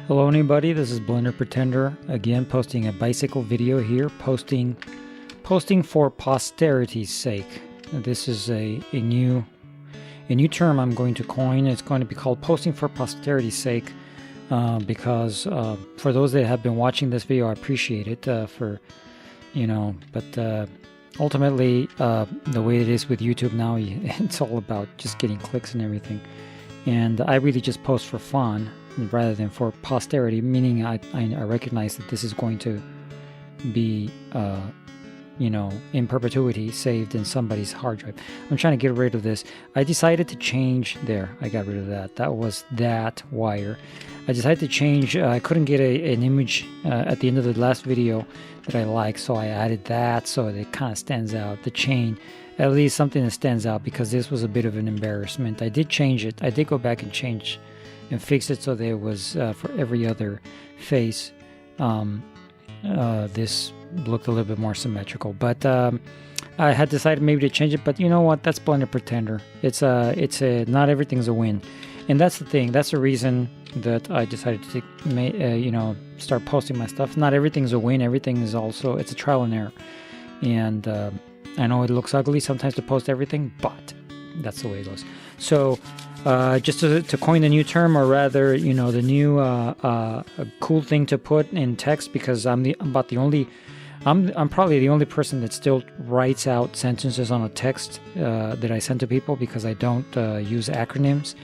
Hello anybody, this is Blender Pretender, again posting a bicycle video here, posting for posterity's sake. This is a new term I'm going to coin. It's going to be called posting for posterity's sake, because for those that have been watching this video, I appreciate it, but ultimately the way it is with YouTube now, it's all about just getting clicks and everything, and I really just post for fun rather than for posterity, meaning I recognize that this is going to be in perpetuity saved in somebody's hard drive. I'm trying to get rid of this. I decided to change there. I got rid of that. That was that wire. I decided to change. I couldn't get an image at the end of the last video that I liked, so I added that so that it kind of stands out. The chain, at least something that stands out, because this was a bit of an embarrassment. I did change it. I did go back and change and fix it so there was for every other face. This looked a little bit more symmetrical, but I had decided maybe to change it. But you know what? That's Blender Pretender. It's not everything's a win, and that's the thing. That's the reason that I decided to start posting my stuff. Not everything's a win. Everything is also, it's a trial and error. And I know it looks ugly sometimes to post everything, but that's the way it goes. So just to coin the new term, or rather, the new cool thing to put in text, because I'm probably the only person that still writes out sentences on a text that I send to people, because I don't use acronyms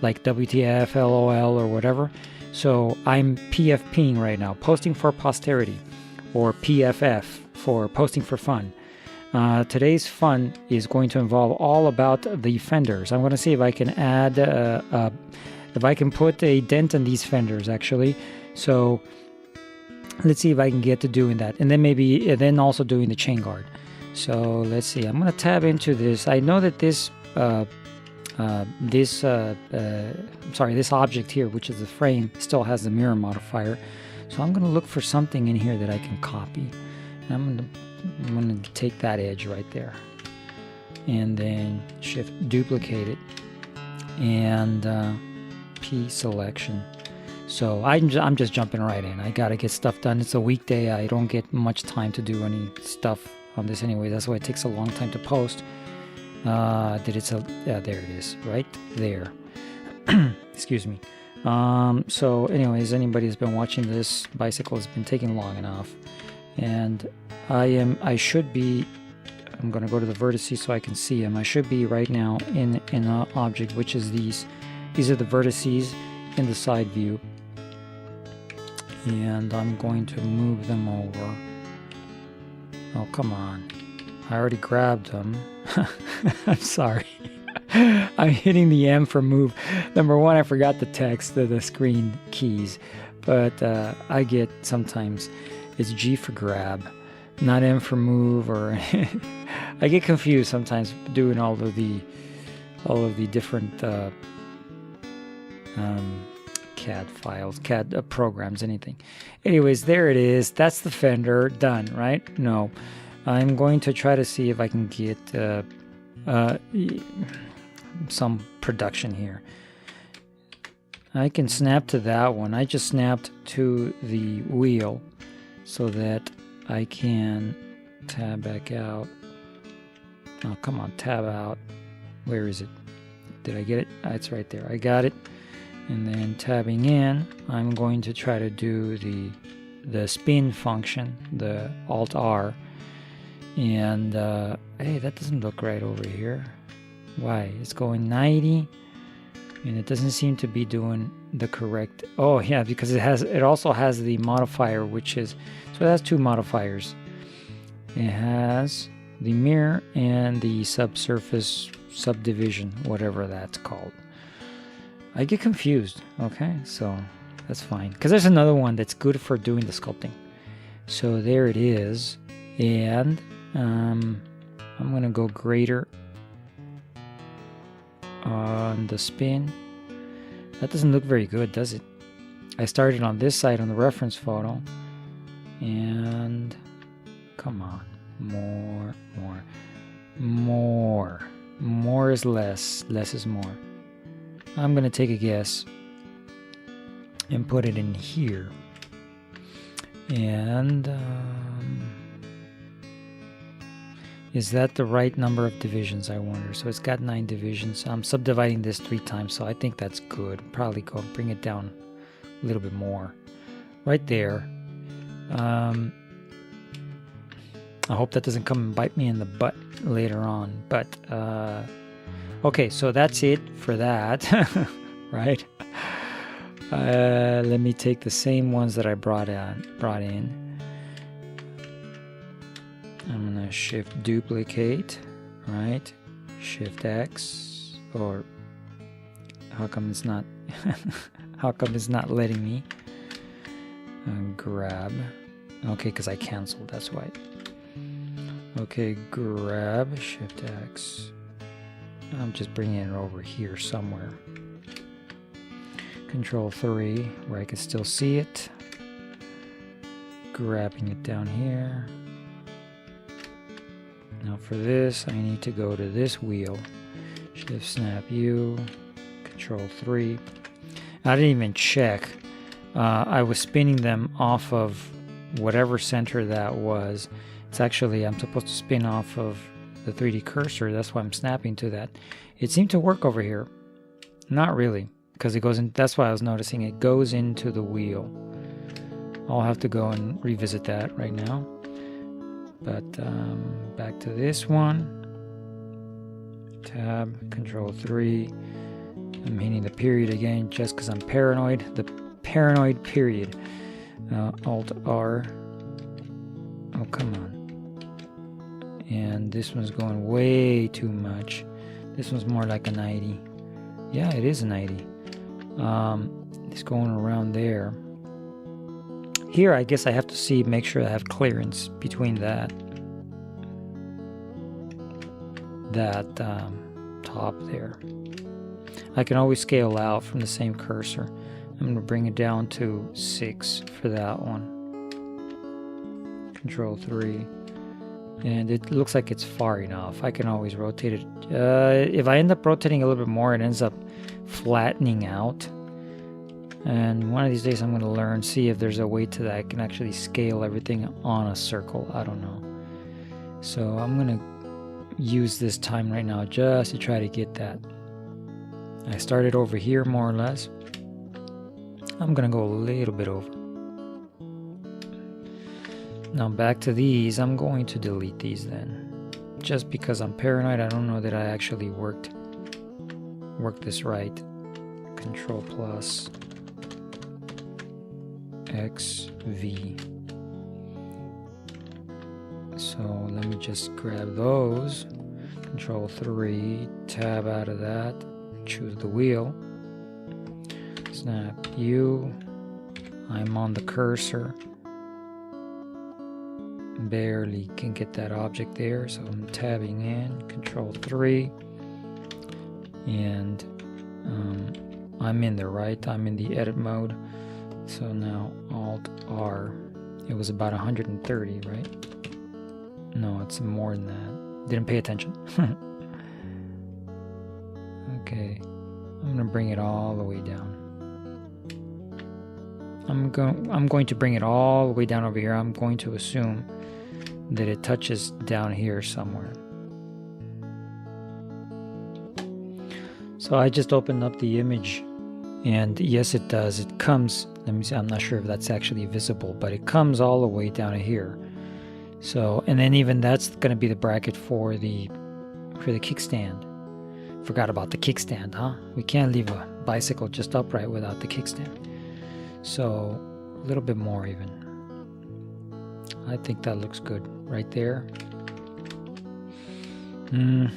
like WTF, LOL, or whatever. So I'm PFPing right now, posting for posterity, or PFF for posting for fun. Today's fun is going to involve all about the fenders. I'm going to see if I can add, if I can put a dent in these fenders, actually. So let's see if I can get to doing that, and then also doing the chain guard. So let's see. I'm going to tab into this. I know that this object here, which is the frame, still has the mirror modifier. So I'm going to look for something in here that I can copy. And I'm going to take that edge right there, and then shift duplicate it, and P selection. So I'm just jumping right in. I gotta get stuff done. It's a weekday. I don't get much time to do any stuff on this anyway. That's why it takes a long time to post. Yeah, there it is, right there. Excuse me. So anyways, anybody who's been watching this bicycle has been taking long enough, and I'm going to go to the vertices so I can see them. I should be right now in an object, which is these are the vertices in the side view, and I'm going to move them over. Oh, come on. I already grabbed them. I'm sorry. I'm hitting the M for move. Number one, I forgot the text, the screen keys, but I get sometimes it's G for grab, not M for move, or I get confused sometimes doing all of the different CAD files, CAD programs, anything. Anyways, there it is. That's the fender done, right? No, I'm going to try to see if I can get some production here. I can snap to that one. I just snapped to the wheel so that I can tab back out. Oh, come on, tab out. Where is it? Did I get it? It's right there. I got it. And then tabbing in, I'm going to try to do the spin function, the Alt R. And hey, that doesn't look right over here. Why? It's going 90, and it doesn't seem to be doing the correct. Oh yeah, because it also has the modifier, which is, so it has two modifiers. It has the mirror and the subsurface subdivision, whatever that's called. I get confused. Okay, so that's fine, because there's another one that's good for doing the sculpting. So there it is, and I'm gonna go greater on the spin. That doesn't look very good, does it? I started on this side on the reference photo, and come on, more is less is more. I'm gonna take a guess. and put it in here. And is that the right number of divisions, I wonder? So it's got 9 divisions. I'm subdividing this 3 times, so I think that's good. Probably go bring it down a little bit more. Right there. I hope that doesn't come and bite me in the butt later on. But, okay, so that's it for that, right? Let me take the same ones that I brought in. I'm gonna shift duplicate, right? Shift X, or how come it's not? How come it's not letting me? Grab. Okay, because I canceled. That's why. Okay, grab. Shift X. I'm just bringing it over here somewhere. Control 3, where I can still see it. Grabbing it down here. Now for this, I need to go to this wheel. Shift Snap U, Control 3. I didn't even check. I was spinning them off of whatever center that was. It's actually, I'm supposed to spin off of the 3D cursor. That's why I'm snapping to that. It seemed to work over here. Not really, because it goes in. That's why I was noticing it goes into the wheel. I'll have to go and revisit that right now. But back to this one. Tab, Control 3. I'm hitting the period again just because I'm paranoid. The paranoid period. Alt R. Oh, come on. And this one's going way too much. This one's more like a 90. Yeah, it is a 90. It's going around there. Here, I guess I have to make sure I have clearance between that top there. I can always scale out from the same cursor. I'm going to bring it down to 6 for that one. Control 3. And it looks like it's far enough. I can always rotate it. If I end up rotating a little bit more, it ends up flattening out. And one of these days I'm going to learn, see if there's a way to that I can actually scale everything on a circle. I don't know. So I'm going to use this time right now just to try to get that. I started over here more or less. I'm going to go a little bit over. Now back to these. I'm going to delete these then. Just because I'm paranoid, I don't know that I actually worked this right. Control plus X V. So let me just grab those. Control 3, tab out of that, choose the wheel. Snap U. I'm on the cursor. Barely can get that object there, so I'm tabbing in. Control 3. And I'm in the right, I'm in the edit mode. So now Alt R. It was about 130, right? No, it's more than that. Didn't pay attention. Okay. I'm gonna bring it all the way down. I'm going to bring it all the way down over here. I'm going to assume that it touches down here somewhere. So I just opened up the image, and yes, it does. It comes, let me see, I'm not sure if that's actually visible, but it comes all the way down to here. So, and then even that's going to be the bracket for the kickstand. Forgot about the kickstand, huh? We can't leave a bicycle just upright without the kickstand. So, a little bit more even. I think that looks good right there. And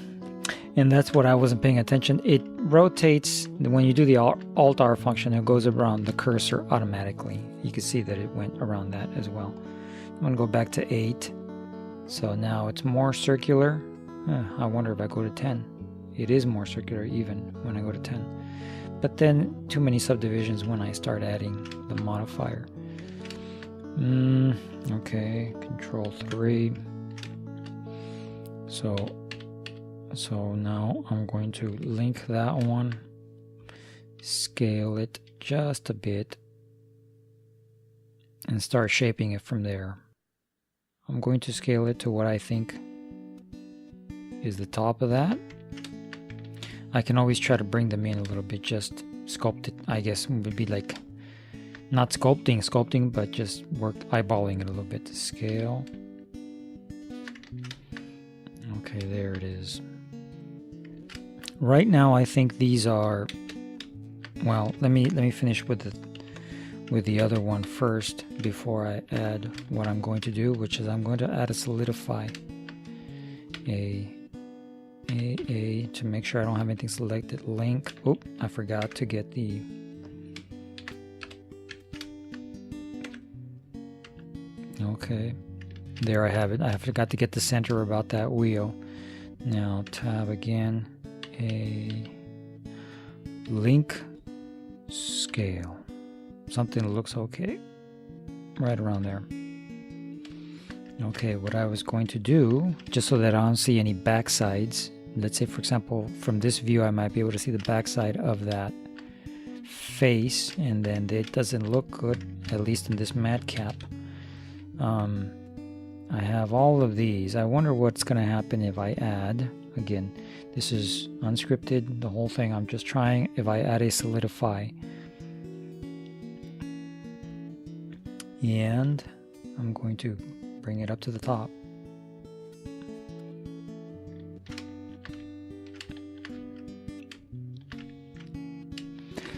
that's what I wasn't paying attention. It rotates, when you do the Alt R function, it goes around the cursor automatically. You can see that it went around that as well. I'm going to go back to 8. So now it's more circular. I wonder if I go to 10. It is more circular even when I go to 10. But then too many subdivisions when I start adding the modifier. Okay, Control 3. So now I'm going to link that one, scale it just a bit, and start shaping it from there. I'm going to scale it to what I think is the top of that. I can always try to bring them in a little bit, just sculpt it. I guess would be like not sculpting, but just eyeballing it a little bit to scale. Okay, there it is. Right now, I think these are. Well, let me finish with the other one first before I add what I'm going to do, which is I'm going to add a solidify. To make sure I don't have anything selected. Link. Oh, I forgot to get the. Okay, there I have it. I forgot to get the center about that wheel. Now tab again. A link scale. Something that looks okay. Right around there. Okay, what I was going to do, just so that I don't see any backsides, let's say for example from this view I might be able to see the backside of that face, and then it doesn't look good, at least in this mat cap. I have all of these. I wonder what's going to happen if I add, again, this is unscripted, the whole thing, I'm just trying, if I add a solidify. And I'm going to bring it up to the top.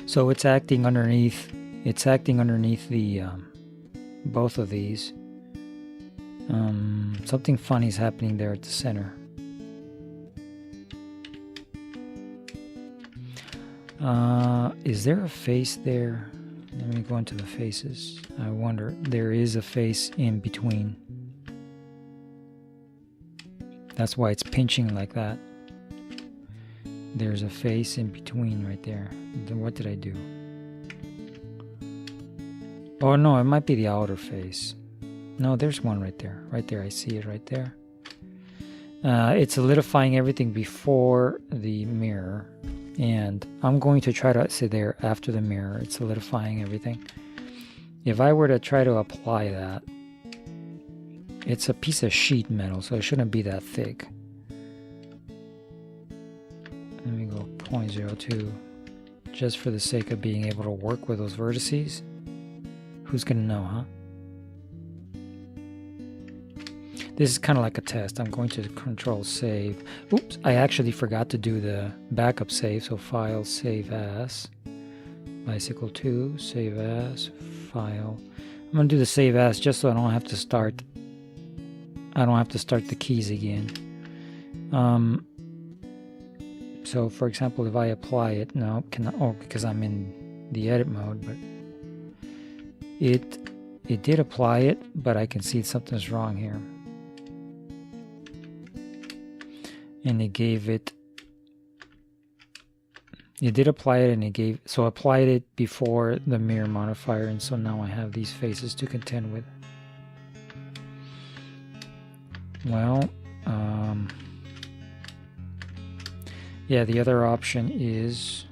So it's acting underneath the both of these. Something funny is happening there at the center. Is there a face there? Let me go into the faces. I wonder, there is a face in between. That's why it's pinching like that. There's a face in between right there. Then what did I do? Oh no, it might be the outer face. No, there's one right there. Right there, I see it right there. It's solidifying everything before the mirror. And I'm going to try to sit there after the mirror. It's solidifying everything. If I were to try to apply that, it's a piece of sheet metal, so it shouldn't be that thick. Let me go 0.02, just for the sake of being able to work with those vertices. Who's gonna know, huh? This is kind of like a test. I'm going to control save. Oops, I actually forgot to do the backup save. So file, save as, bicycle 2, save as, file. I'm going to do the save as just so I don't have to start. I don't have to start the keys again. So for example, if I apply it, no, because I'm in the edit mode, but it did apply it, but I can see something's wrong here. And it gave it, did apply it, and it gave, so applied it before the mirror modifier, and so now I have these faces to contend with. Well, yeah, the other option is,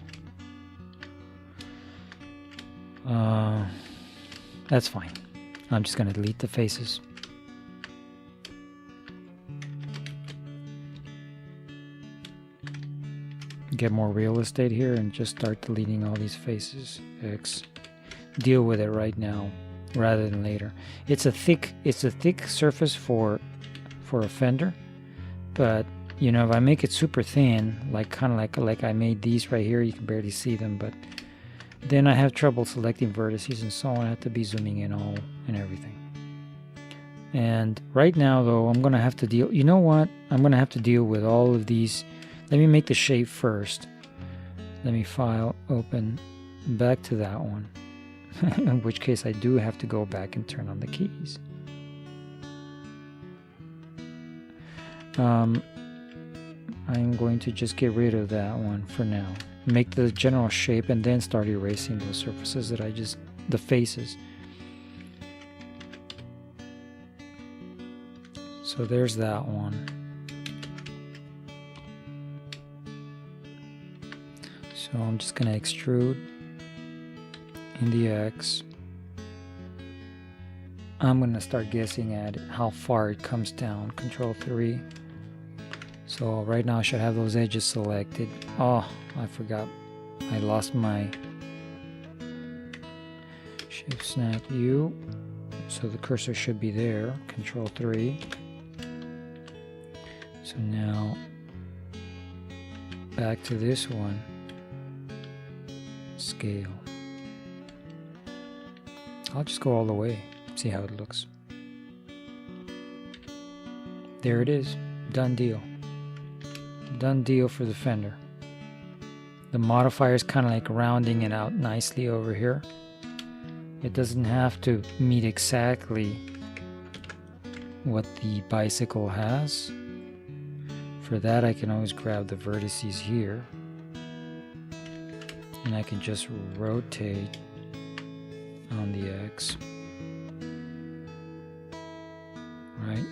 that's fine. I'm just going to delete the faces. Get more real estate here and just start deleting all these faces. Deal with it right now rather than later. It's a thick surface for a fender, but you know, if I make it super thin, like I made these right here, you can barely see them, but then I have trouble selecting vertices and so on. I have to be zooming in all and everything. And right now though, I'm gonna have to deal, you know what, I'm gonna have to deal with all of these. Let me make the shape first. Let me file, open, back to that one. In which case I do have to go back and turn on the keys. I'm going to just get rid of that one for now. Make the general shape and then start erasing those surfaces that the faces. So there's that one. So I'm just going to extrude in the X. I'm going to start guessing at how far it comes down. Control 3. So right now I should have those edges selected. Oh, I forgot. I lost my Shift Snap U. So the cursor should be there. Control 3. So now back to this one. Scale. I'll just go all the way. See how it looks. There it is. Done deal. Done deal for the fender. The modifier is kind of like rounding it out nicely over here. It doesn't have to meet exactly what the bicycle has. For that, I can always grab the vertices here and I can just rotate on the X. Right?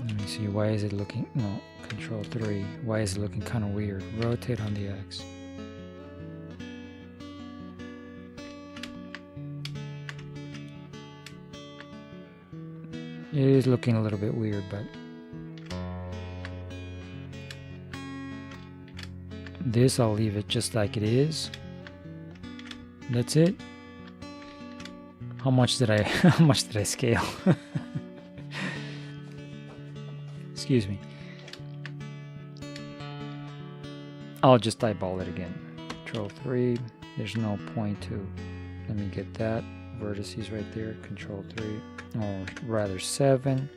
Let me see, why is it looking, no, Control 3. Why is it looking kind of weird? Rotate on the X. It is looking a little bit weird, but this I'll leave it just like it is. That's it. How much did I scale? Excuse me. I'll just eyeball it again. Control 3. There's no point to. Let me get that. Vertices right there. Control 3. Or rather 7.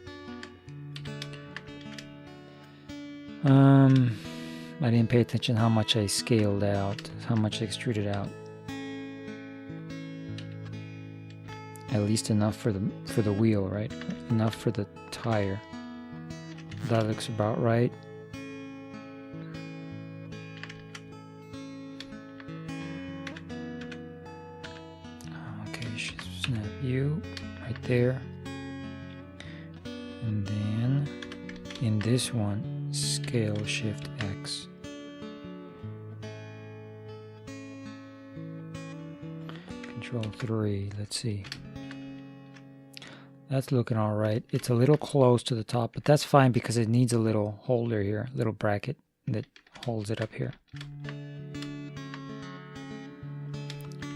I didn't pay attention how much I scaled out, how much I extruded out. At least enough for the wheel, right? Enough for the tire. That looks about right. Okay, snap U right there. And then in this one, scale Shift X. Control 3, let's see. That's looking all right. It's a little close to the top, but that's fine because it needs a little holder here, a little bracket that holds it up here.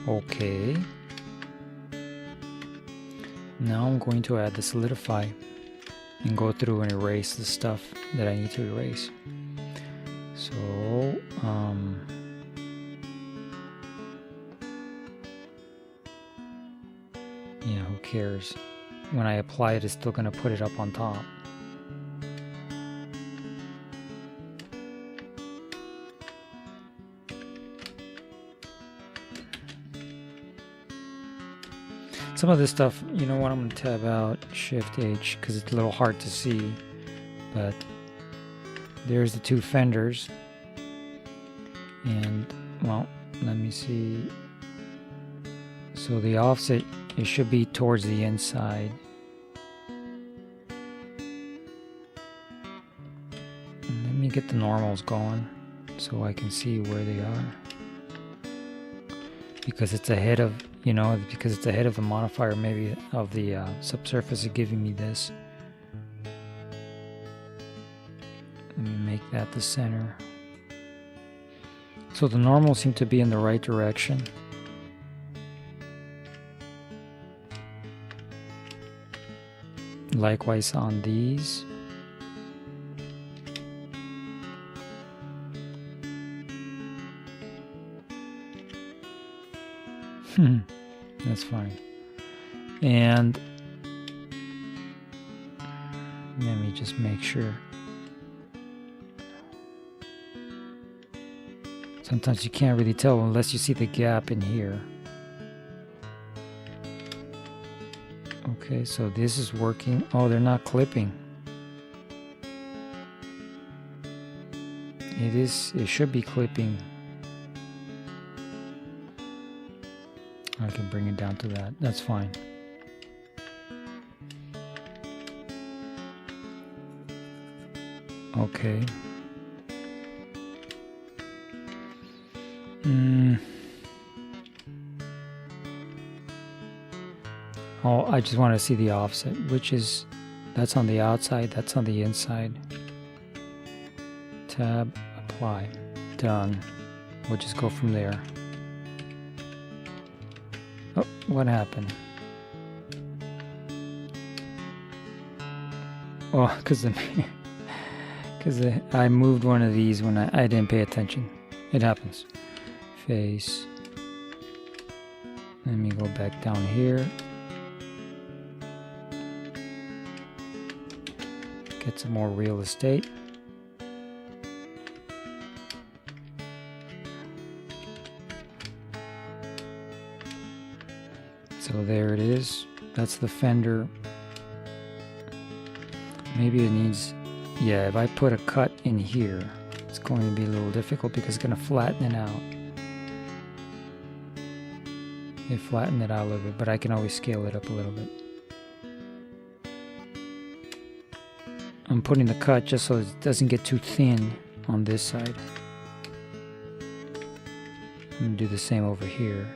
Okay. Now I'm going to add the solidify and go through and erase the stuff that I need to erase. So, yeah, who cares? When I apply it, it's still going to put it up on top. Some of this stuff, you know what, I'm going to tab out Shift H because it's a little hard to see, but there's the two fenders, and well, let me see. So the offset, it should be towards the inside. And let me get the normals going so I can see where they are. Because it's ahead of, you know, because it's ahead of the modifier, maybe of the subsurface is giving me this. Let me make that the center. So the normals seem to be in the right direction. Likewise on these. That's fine. And let me just make sure. Sometimes you can't really tell unless you see the gap in here. Okay, so this is working. Oh, they're not clipping. It should be clipping. I can bring it down to that. That's fine. Okay. Oh, I just want to see the offset, which is, that's on the outside, that's on the inside. Tab, apply, done. We'll just go from there. Oh, what happened? Oh, because I moved one of these when I didn't pay attention. It happens. Face. Let me go back down here. Get some more real estate. So there it is. That's the fender. Maybe it needs, yeah, if I put a cut in here, it's going to be a little difficult because it's going to flatten it out. It flattened it out a little bit, but I can always scale it up a little bit. I'm putting the cut just so it doesn't get too thin on this side. I'm going to do the same over here.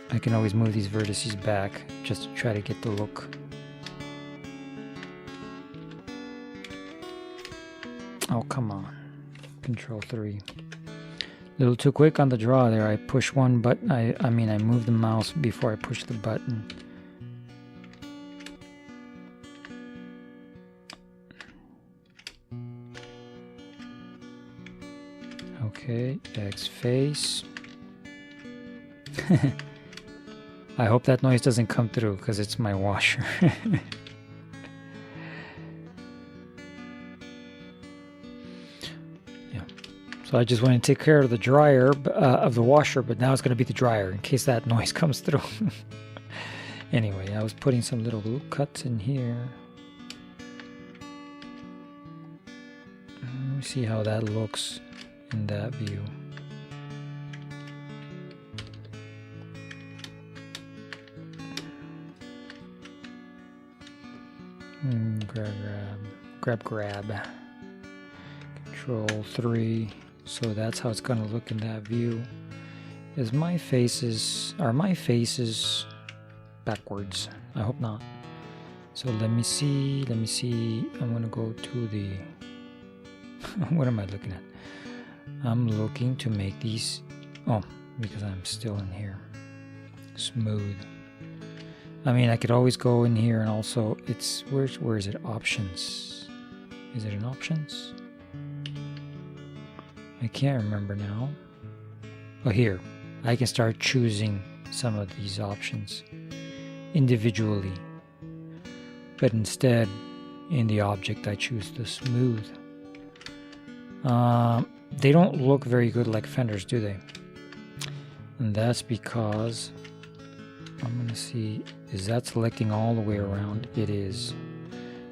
I can always move these vertices back just to try to get the look. Oh, come on. Control 3. A little too quick on the draw there. I push one button. I mean, I moved the mouse before I pushed the button. Okay, X face. I hope that noise doesn't come through because it's my washer. Yeah. So I just went and take care of the dryer, of the washer, but now it's going to be the dryer in case that noise comes through. Anyway, I was putting some little cuts in here. Let me see how that looks in that view. Grab. Control 3. So that's how it's going to look in that view. Are my faces backwards? I hope not. So let me see. I'm going to go to the... What am I looking at? I'm looking to make these... Oh, because I'm still in here. Smooth. I mean, I could always go in here and also it's... Where is it? Options. Is it in options? I can't remember now. Oh, here. I can start choosing some of these options individually. But instead, in the object, I choose the smooth. They don't look very good like fenders, do they? And that's because I'm going to see, is that selecting all the way around? It is.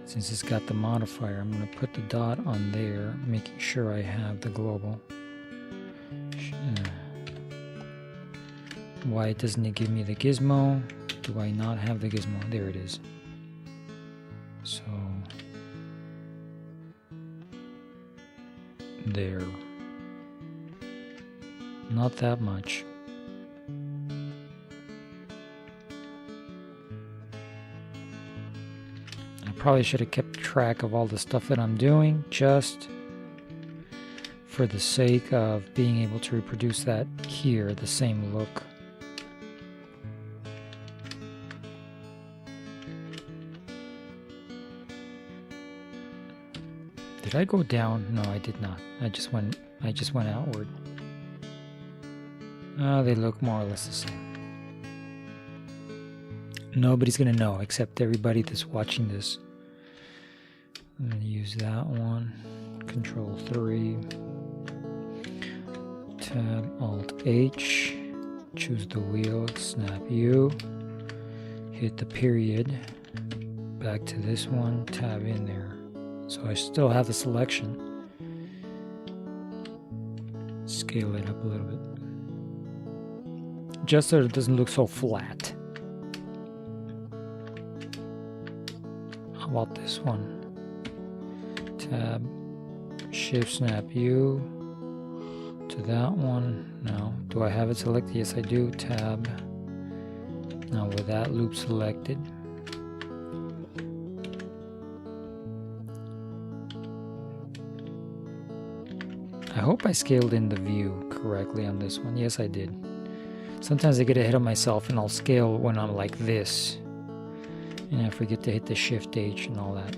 Since it's got the modifier, I'm going to put the dot on there, making sure I have the global. Why doesn't it give me the gizmo? Do I not have the gizmo? There it is. So, there. Not that much. I probably should have kept track of all the stuff that I'm doing, just for the sake of being able to reproduce that here, the same look. Did I go down? No, I did not. I just went outward. They look more or less the same. Nobody's gonna know except everybody that's watching this. I'm gonna use that one. Control 3. Tab Alt H. Choose the wheel. Snap U. Hit the period. Back to this one. Tab in there. So I still have the selection. Scale it up a little bit. Just so it doesn't look so flat. How about this one? Tab, Shift, Snap U to that one. No. Do I have it selected? Yes, I do. Tab, Now with that loop selected, I hope I scaled in the view correctly on this one. Yes, I did. Sometimes I get ahead of myself and I'll scale when I'm like this, and I forget to hit the Shift H and all that.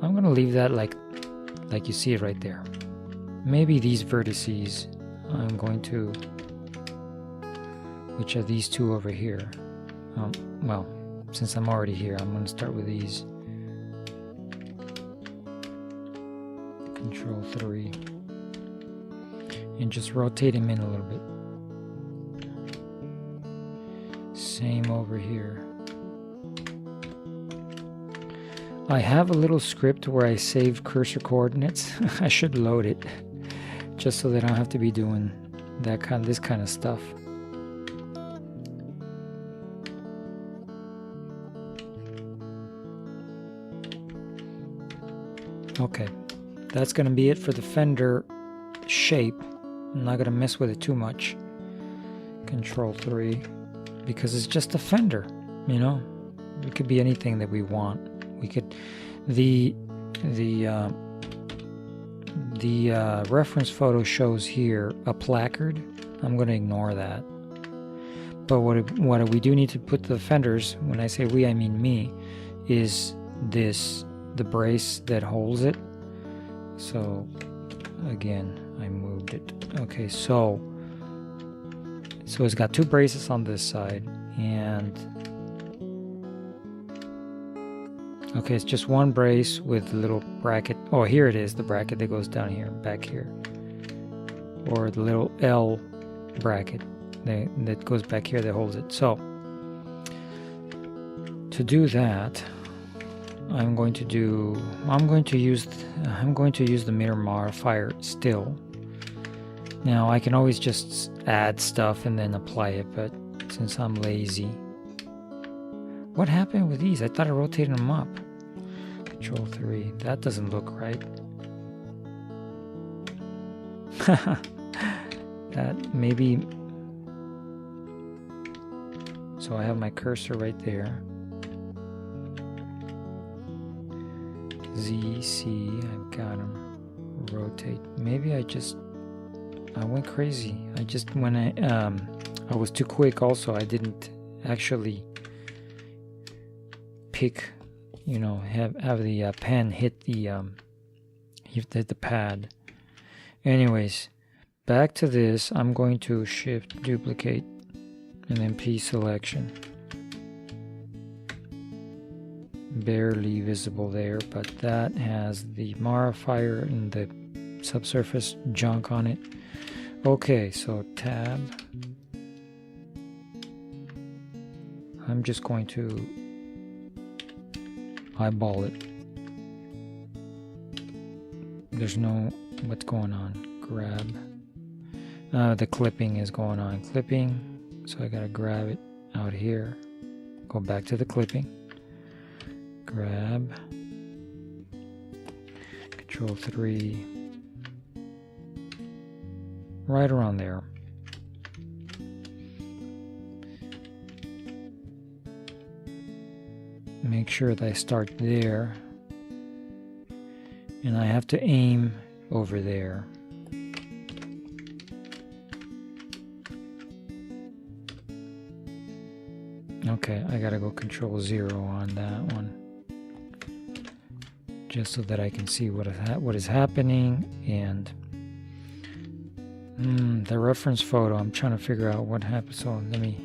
I'm gonna leave that like you see it right there. Maybe these vertices, I'm going to, which are these two over here. Well, since I'm already here, I'm gonna start with these. Control 3. And just rotate him in a little bit. Same over here. I have a little script where I saved cursor coordinates. I should load it just so that I don't have to be doing this kind of stuff. Okay, that's gonna be it for the fender shape. I'm not gonna mess with it too much. Control 3, because it's just a fender, you know. It could be anything that we want. We could, the reference photo shows here a placard. I'm gonna ignore that. But what we do need to put the fenders, when I say we, I mean me, is the brace that holds it. So again, I moved it. Okay, so it's got two braces on this side, and okay, it's just one brace with a little bracket. Oh, here it is, the bracket that goes down here, back here, or the little L bracket that goes back here that holds it. So to do that, I'm going to use the mirror modifier still. Now I can always just add stuff and then apply it, but since I'm lazy, what happened with these? I thought I rotated them up. Control 3. That doesn't look right. That maybe. So I have my cursor right there. Z, C, I've got them. Rotate. Maybe I went crazy. When I was too quick also. I didn't actually pick, you know, have the pen hit the pad. Anyways, back to this. I'm going to Shift Duplicate and then P selection. Barely visible there, but that has the modifier and the subsurface junk on it. Okay, so tab. I'm just going to eyeball it. There's no what's going on. Grab. The clipping is going on. Clipping. So I gotta grab it out here. Go back to the clipping. Grab. Control 3. Right around there. Make sure that I start there. And I have to aim over there. Okay, I gotta go Control 0 on that one. Just so that I can see what is happening. And the reference photo, I'm trying to figure out what happened. So let me.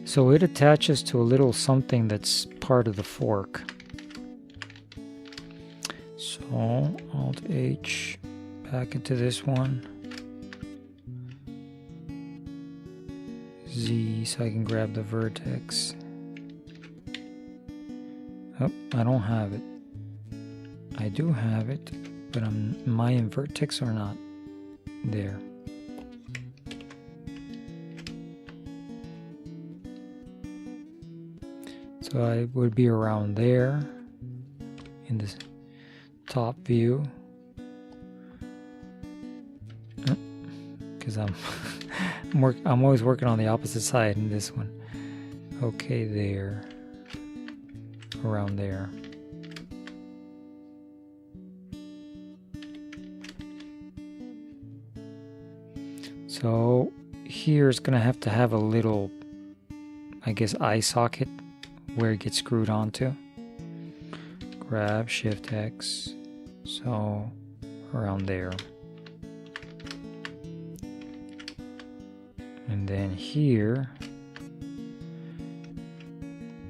So it attaches to a little something that's part of the fork. So Alt H, back into this one. Z, so I can grab the vertex. Oh, I don't have it. I do have it, but my vertex are not there. So I would be around there in this top view. because I'm I'm always working on the opposite side in this one. Okay, there, around there. So here it's gonna have to have a little, I guess, eye socket where it gets screwed onto. Grab Shift X, so around there. And then here,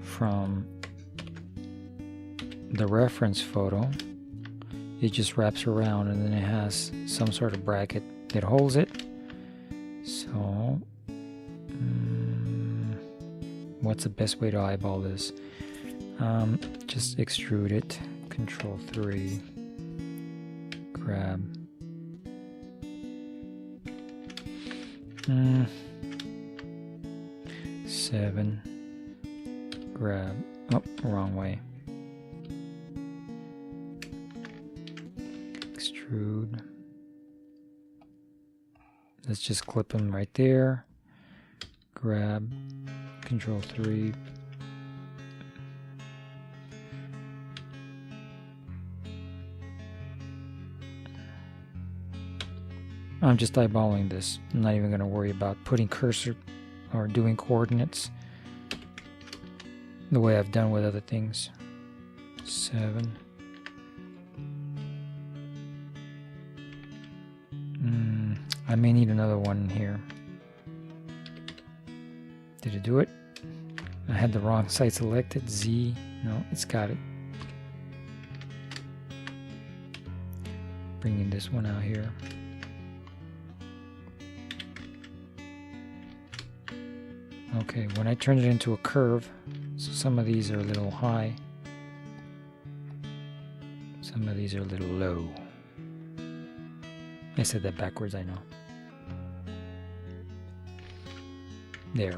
from the reference photo, it just wraps around and then it has some sort of bracket that holds it. So, what's the best way to eyeball this? Just extrude it, Control 3, grab. 7, grab, oh, wrong way. Extrude. Let's just clip them right there. Grab, Control 3. I'm just eyeballing this. I'm not even going to worry about putting cursor or doing coordinates the way I've done with other things. 7. I may need another one here. Did it do it? I had the wrong side selected. Z. No, it's got it. Bringing this one out here. Okay, when I turn it into a curve, so some of these are a little high, some of these are a little low. I said that backwards, I know. There.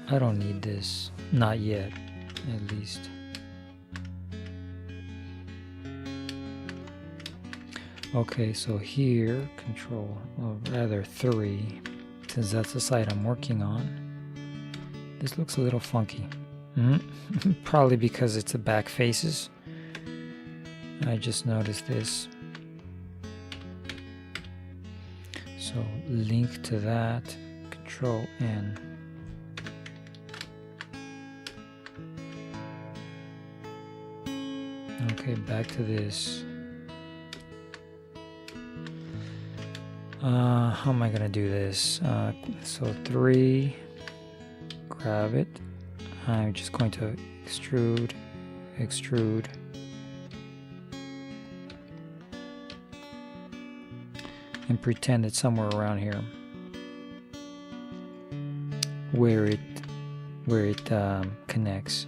I don't need this, not yet, at least. Okay, so here, Control, or rather 3, since that's the side I'm working on. This looks a little funky. Probably because it's the back faces. I just noticed this. So link to that, Control N. Okay, back to this. How am I gonna do this? So 3, grab it. I'm just going to extrude, extrude. And pretend it's somewhere around here. Where it connects.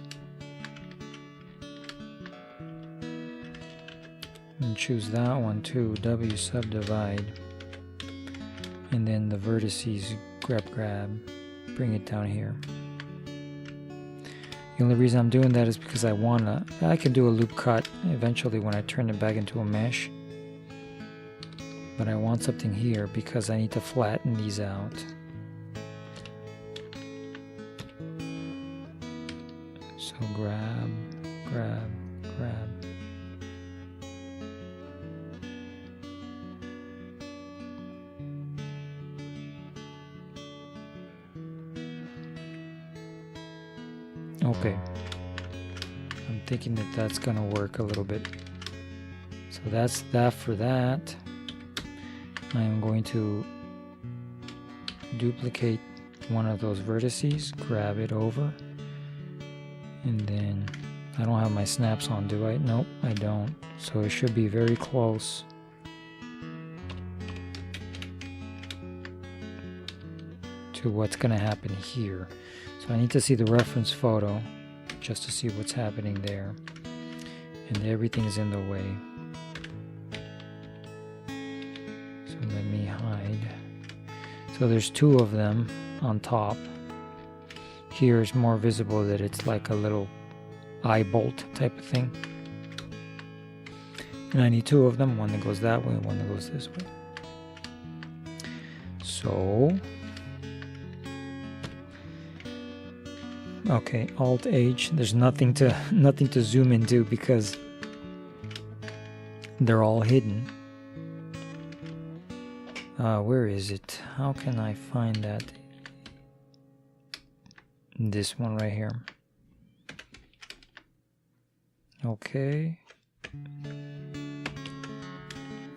And choose that one too, W subdivide. And then the vertices, grab, bring it down here. The only reason I'm doing that is because I can do a loop cut eventually when I turn it back into a mesh. But I want something here because I need to flatten these out. So grab. Okay, I'm thinking that that's gonna work a little bit. So that's that for that. I'm going to duplicate one of those vertices, grab it over, and then I don't have my snaps on, do I? Nope, I don't. So it should be very close to what's gonna happen here. So I need to see the reference photo just to see what's happening there. And everything is in the way. So let me hide. So there's 2 of them on top. Here it's more visible that it's like a little eye bolt type of thing. And I need two of them, one that goes that way and one that goes this way. So, okay, Alt H. There's nothing to zoom into because they're all hidden. Where is it? How can I find that? This one right here. Okay.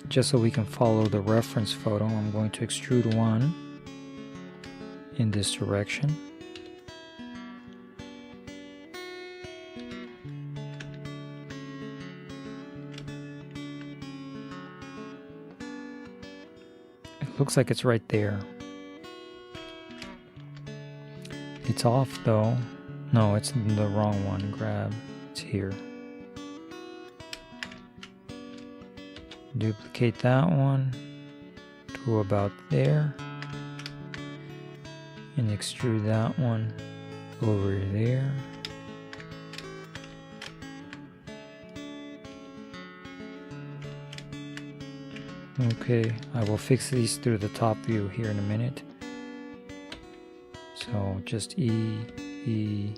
Just so we can follow the reference photo, I'm going to extrude one in this direction. It looks like it's right there. It's off though. No, it's the wrong one. Grab. It's here. Duplicate that one to about there. And extrude that one over there. Okay, I will fix these through the top view here in a minute. So just E.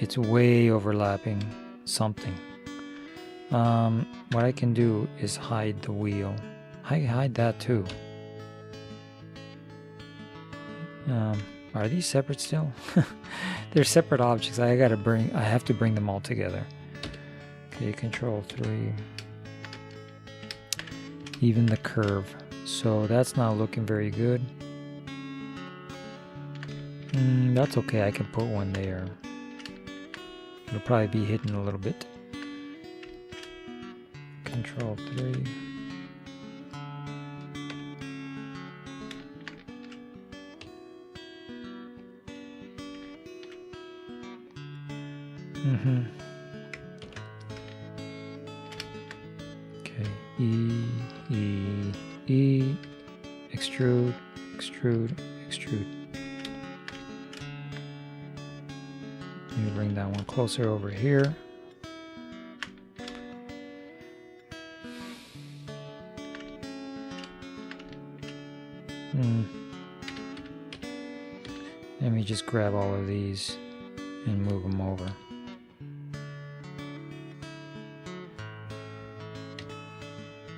It's way overlapping something. What I can do is hide the wheel. Hide that too. Are these separate still? They're separate objects. I have to bring them all together. Okay, Control 3. Even the curve. So that's not looking very good. That's okay. I can put one there. It'll probably be hidden a little bit. Control 3. Okay, E, extrude, extrude, extrude. Let me bring that one closer over here. Let me just grab all of these and move them over.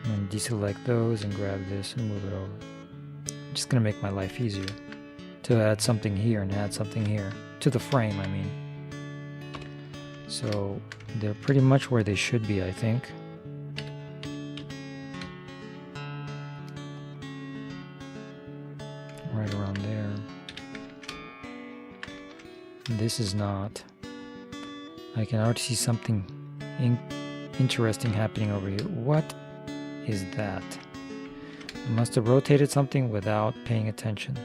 And deselect those and grab this and move it over. I'm just gonna make my life easier to add something here and add something here to the frame, I mean. So they're pretty much where they should be, I think. Right around there. This is not. I can already see something interesting happening over here. What is that? I must have rotated something without paying attention.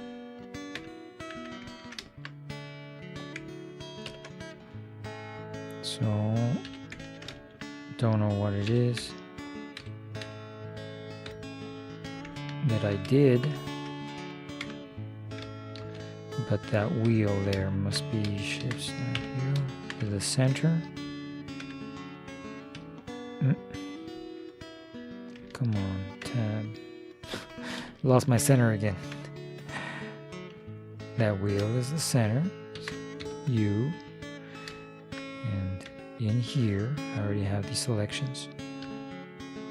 So, don't know what it is that I did, but that wheel there must be shift snap here to the center. Come on, tab. Lost my center again. That wheel is the center. U. And in here, I already have these selections.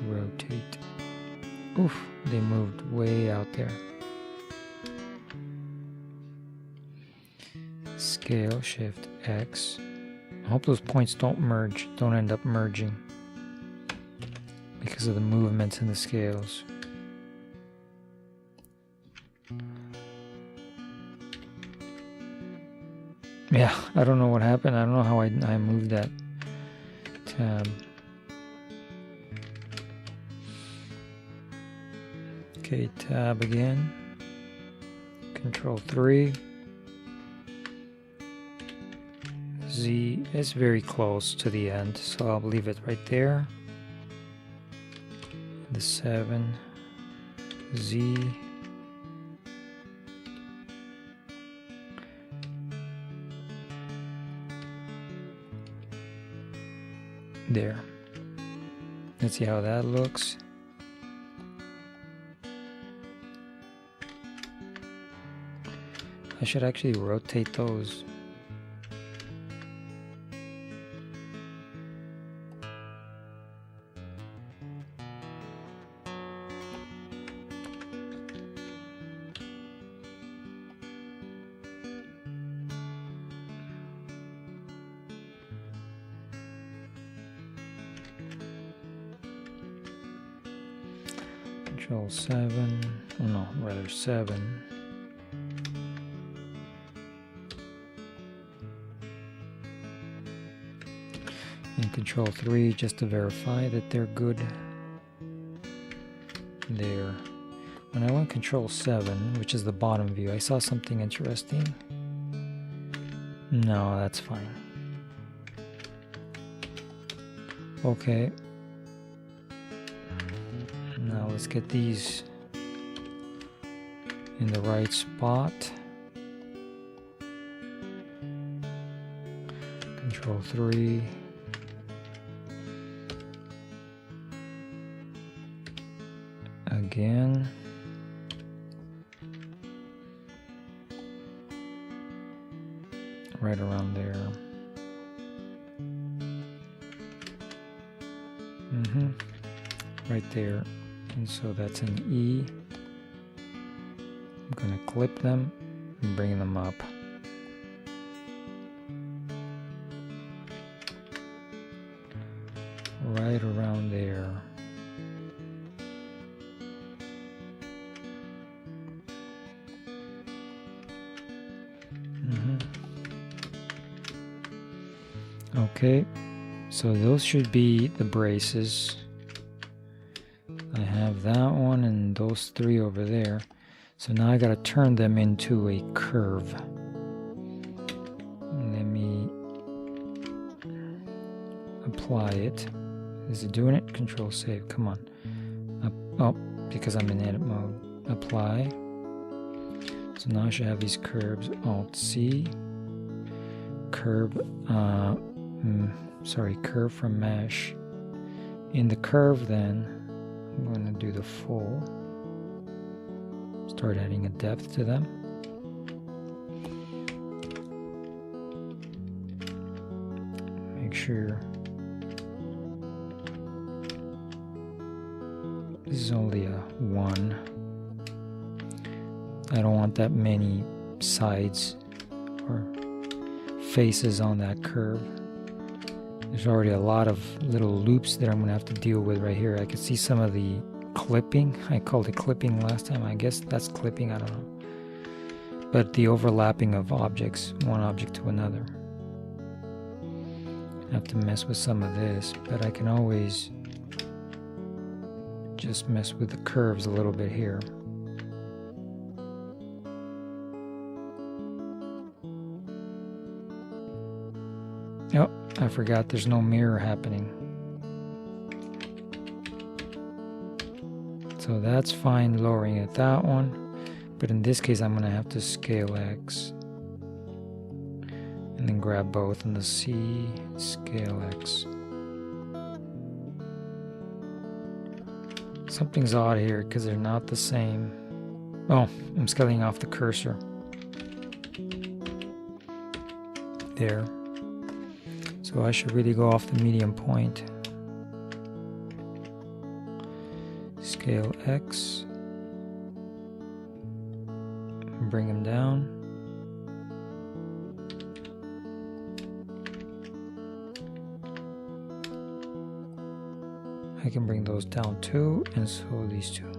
Rotate. Oof, they moved way out there. Scale, Shift, X. I hope those points don't merge, don't end up merging because of the movements in the scales. Yeah, I don't know what happened. I don't know how I moved that tab. Okay, tab again. Control 3. Z is very close to the end, so I'll leave it right there. The 7. Z. There. Let's see how that looks. I should actually rotate those. Control 7, no, rather 7. And Control 3 just to verify that they're good. There. When I went Control 7, which is the bottom view, I saw something interesting. No, that's fine. Okay. Now let's get these in the right spot. Control 3. Again. Right around there. Right there. And so that's an E. I'm going to clip them and bring them up. Right around there. Okay, so those should be the braces. I have that one and those 3 over there. So now I gotta turn them into a curve. Let me apply it. Is it doing it? Control save, come on. Oh, because I'm in edit mode. Apply. So now I should have these curves. Alt C. Curve, curve from mesh. In the curve then, I'm going to do the full. Start adding a depth to them. Make sure this is only a 1. I don't want that many sides or faces on that curve. There's already a lot of little loops that I'm going to have to deal with right here. I can see some of the clipping. I called it clipping last time. I guess that's clipping, I don't know. But the overlapping of objects, one object to another. I have to mess with some of this, but I can always just mess with the curves a little bit here. Oh, I forgot there's no mirror happening. So that's fine lowering it that one. But in this case I'm going to have to scale X. And then grab both in the C, scale X. Something's odd here because they're not the same. Oh, I'm scaling off the cursor. There. So I should really go off the medium point. Scale X. Bring them down. I can bring those down too, and so these two.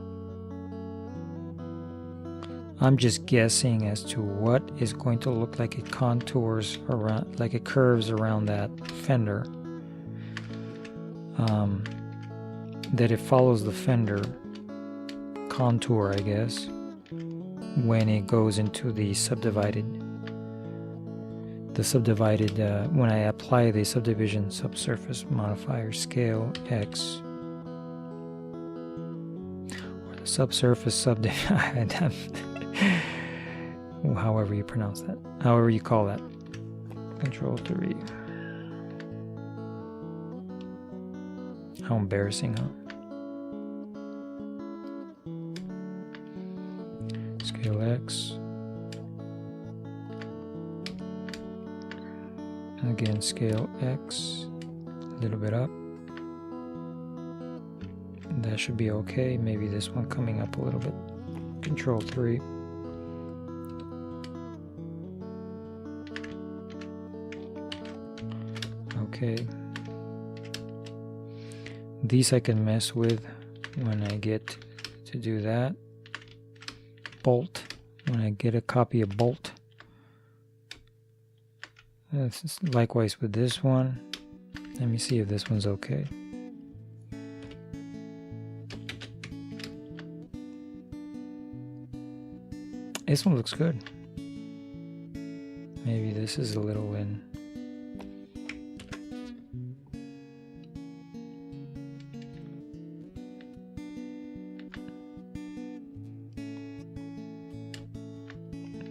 I'm just guessing as to what is going to look like it contours around, like it curves around that fender. That it follows the fender contour, I guess, when it goes into the subdivided. When I apply the subdivision subsurface modifier scale X. Or the subsurface subdivision. However you pronounce that, however you call that. Control 3. How embarrassing, huh? Scale X. Again, scale X. A little bit up. That should be okay. Maybe this one coming up a little bit. Control 3. Okay. These I can mess with when I get to do that. Bolt. When I get a copy of Bolt. Likewise with this one. Let me see if this one's okay. This one looks good. Maybe this is a little in.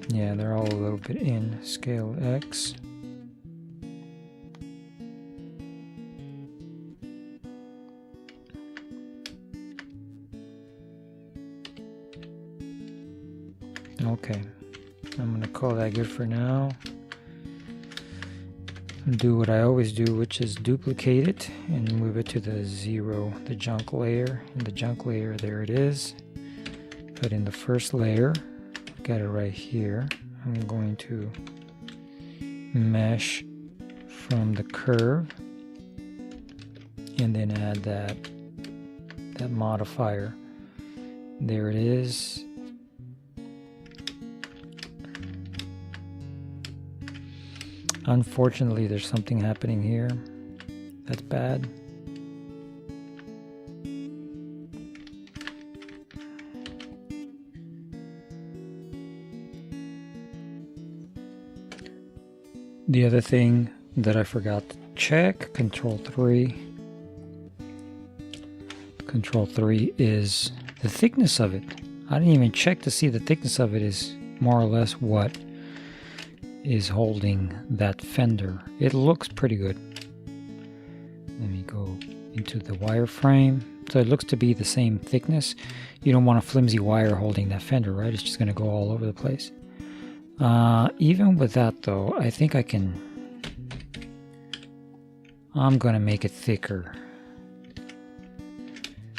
Yeah, they're all a little bit in. Scale X. Okay, I'm going to call that good for now. Do what I always do, which is duplicate it and move it to the 0, the junk layer. In the junk layer, there it is. But in the first layer, got it right here. I'm going to mesh from the curve and then add that modifier. There it is. Unfortunately, there's something happening here that's bad. The other thing that I forgot to check, Control 3. Control 3 is the thickness of it. I didn't even check to see the thickness of it is more or less what is holding that fender. It looks pretty good. Let me go into the wireframe. So it looks to be the same thickness. You don't want a flimsy wire holding that fender, right? It's just going to go all over the place. Even with that though, I think I'm going to make it thicker.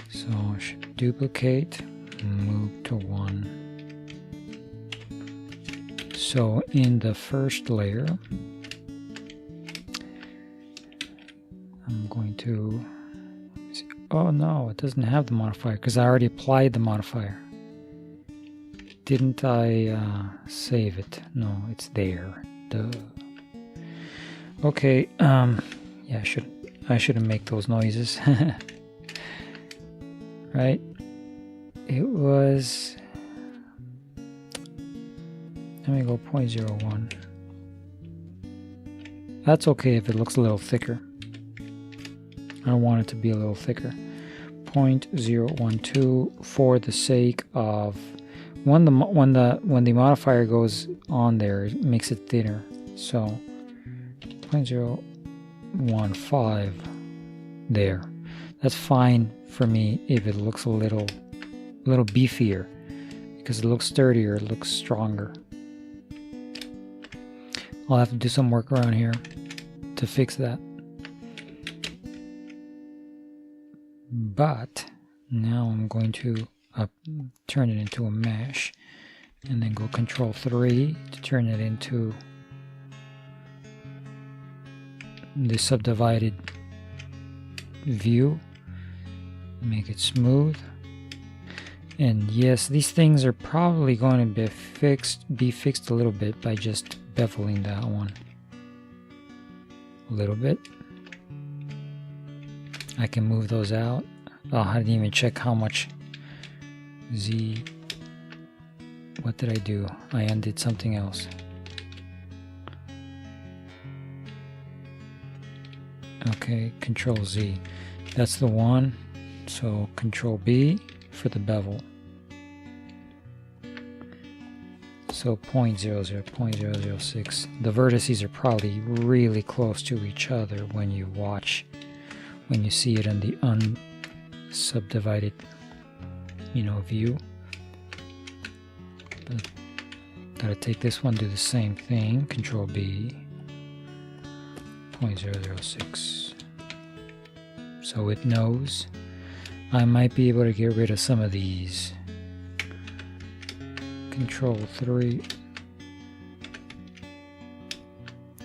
So I should duplicate, move to 1. So in the first layer, I'm going to see. Oh no, it doesn't have the modifier because I already applied the modifier. Didn't I save it? No, it's there. Duh. Okay, yeah, I shouldn't make those noises. Right? It was. Let me go 0.01. That's okay if it looks a little thicker. I want it to be a little thicker. 0.012 for the sake of when the modifier goes on there, it makes it thinner. So 0.015 there. That's fine for me if it looks a little beefier, because it looks sturdier, it looks stronger. I'll have to do some work around here to fix that. But now I'm going to turn it into a mesh and then go Control 3 to turn it into the subdivided view. Make it smooth. And yes, these things are probably going to be fixed a little bit by just beveling that one a little bit. I can move those out. Oh, I didn't even check how much Z. What did I do? I undid something else. Okay, Control Z. That's the one. So Control B for the bevel. So 0.00, 0.006. The vertices are probably really close to each other when you watch when you see it in the unsubdivided, view. But gotta take this one, do the same thing, Control B, 0.006. So it knows I might be able to get rid of some of these. Control 3.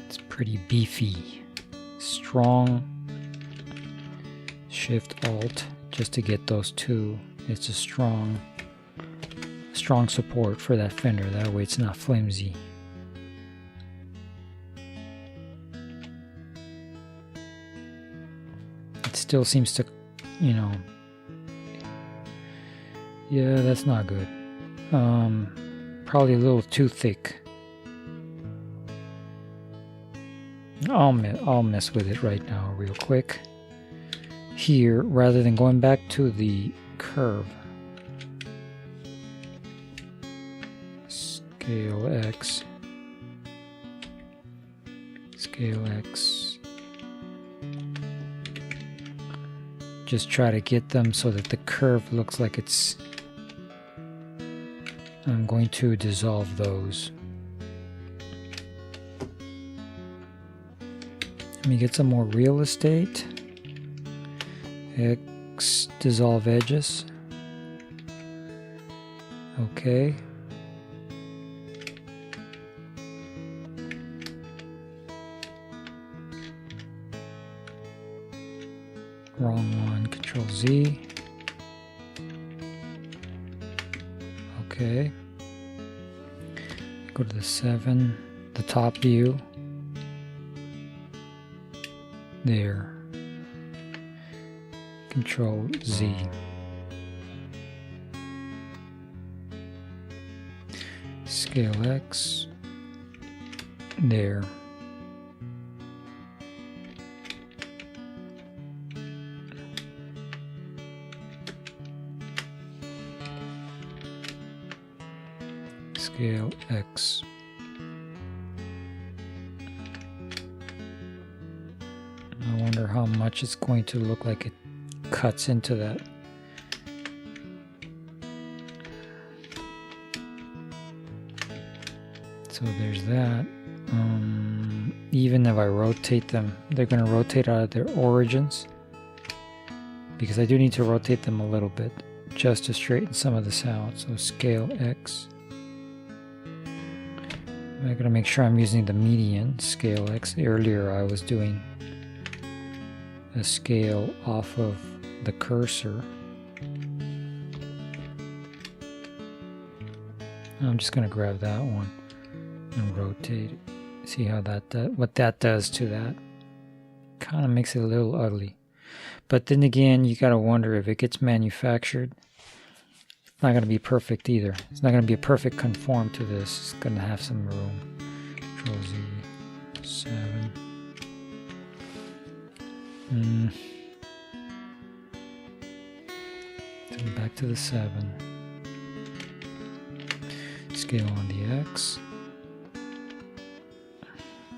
It's pretty beefy. Strong. Shift Alt just to get those two. It's a strong support for that fender. That way it's not flimsy. It still seems to, yeah, that's not good. Probably a little too thick. I'll mess with it right now real quick. Here, rather than going back to the curve, scale X, just try to get them so that the curve looks like it's, I'm going to dissolve those. Let me get some more real estate. X, dissolve edges. Okay. Wrong one, Control Z. Okay. Go to the 7, the top view. There. Control Z. Scale X. There. Scale X. I wonder how much it's going to look like it cuts into that. So there's that. Even if I rotate them, they're going to rotate out of their origins, because I do need to rotate them a little bit just to straighten some of this out. So scale X. I gotta make sure I'm using the median. Scale X. Earlier I was doing a scale off of the cursor. I'm just gonna grab that one and rotate it. See how what that does to that. Kind of makes it a little ugly. But then again, you gotta wonder if it gets manufactured. It's not going to be perfect either. It's not going to be a perfect conform to this. It's going to have some room. Control Z, 7. Then back to the 7. Scale on the X.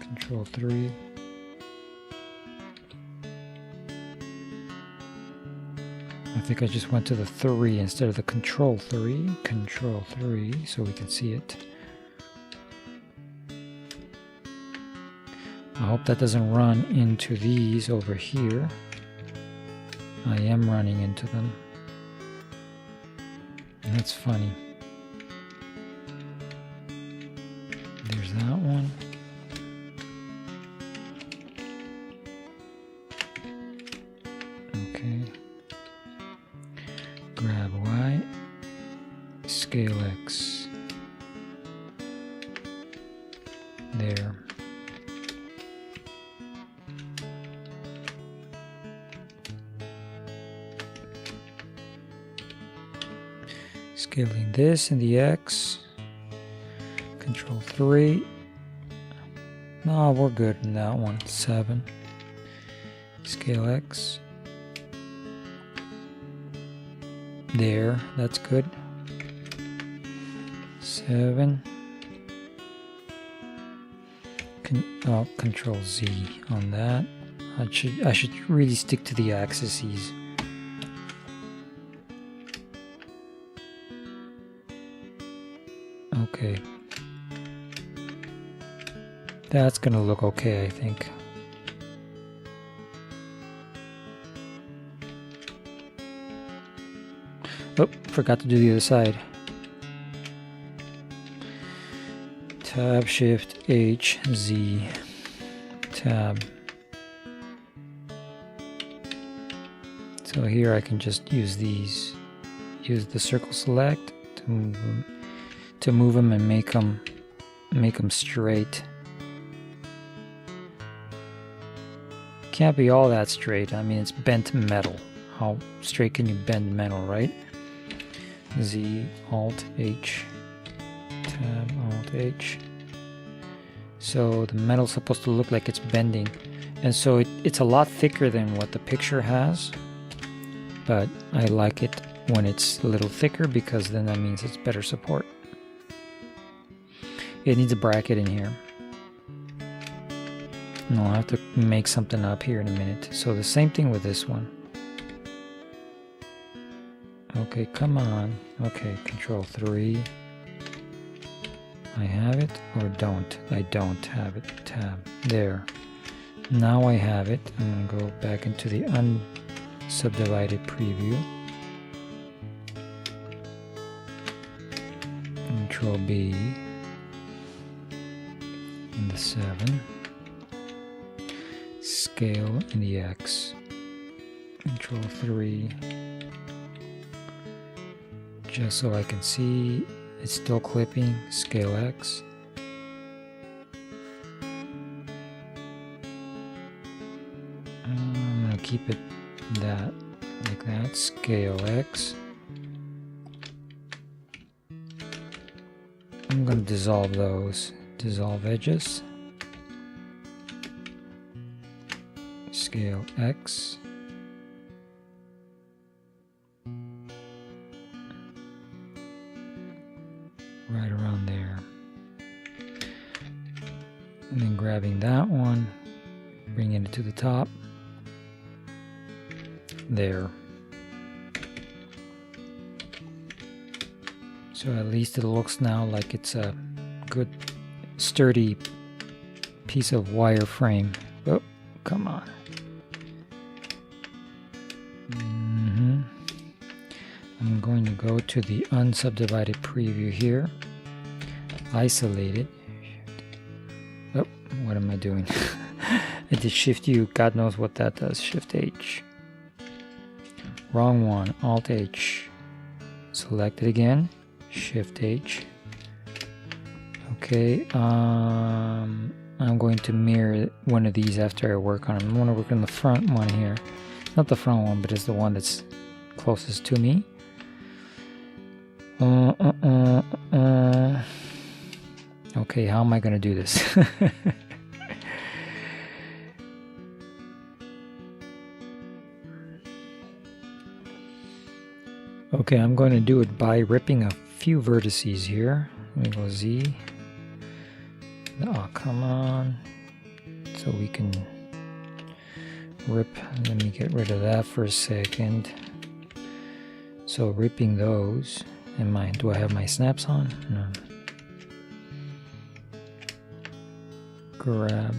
Control 3. I think I just went to the 3 instead of the Control 3. Control 3, so we can see it. I hope that doesn't run into these over here. I am running into them. That's funny. There's that one. Okay. Grab Y, scale X, there. Scaling this in the X, Control 3, no, we're good in that one, 7, scale X, there, that's good. 7. Control Z on that. I should really stick to the axes. Okay. That's gonna look okay, I think. Oh, forgot to do the other side. Tab, Shift, H, Z, Tab. So here I can just use these. Use the circle select to move them and make them straight. Can't be all that straight. I mean, it's bent metal. How straight can you bend metal, right? Z, Alt, H, Tab, Alt, H. So the metal's supposed to look like it's bending. And so it's a lot thicker than what the picture has. But I like it when it's a little thicker because then that means it's better support. It needs a bracket in here. No, I'll have to make something up here in a minute. So the same thing with this one. Okay, come on. Okay, Control 3. I have it or don't? I don't have it. Tab. There. Now I have it. I'm going to go back into the unsubdivided preview. Control B. And the 7. Scale in the X. Control 3. Just so I can see it's still clipping. Scale X. I'm gonna keep it that like that. Scale X. I'm gonna dissolve those. Dissolve edges. Scale X. Right around there. And then grabbing that one, bringing it to the top. There. So at least it looks now like it's a good sturdy piece of wire frame. Oh, come on. I'm going to go to the unsubdivided preview here, isolate it. Oh, what am I doing? I did Shift U, God knows what that does. Shift H. Wrong one, Alt H. Select it again, Shift H. Okay, I'm going to mirror one of these after I work on them. I want to work on the front one here. Not the front one, but it's the one that's closest to me. Okay, how am I going to do this? Okay, I'm going to do it by ripping a few vertices here. Let me go Z. Oh, come on. So we can rip. Let me get rid of that for a second. So ripping those. Do I have my snaps on? No. Grab.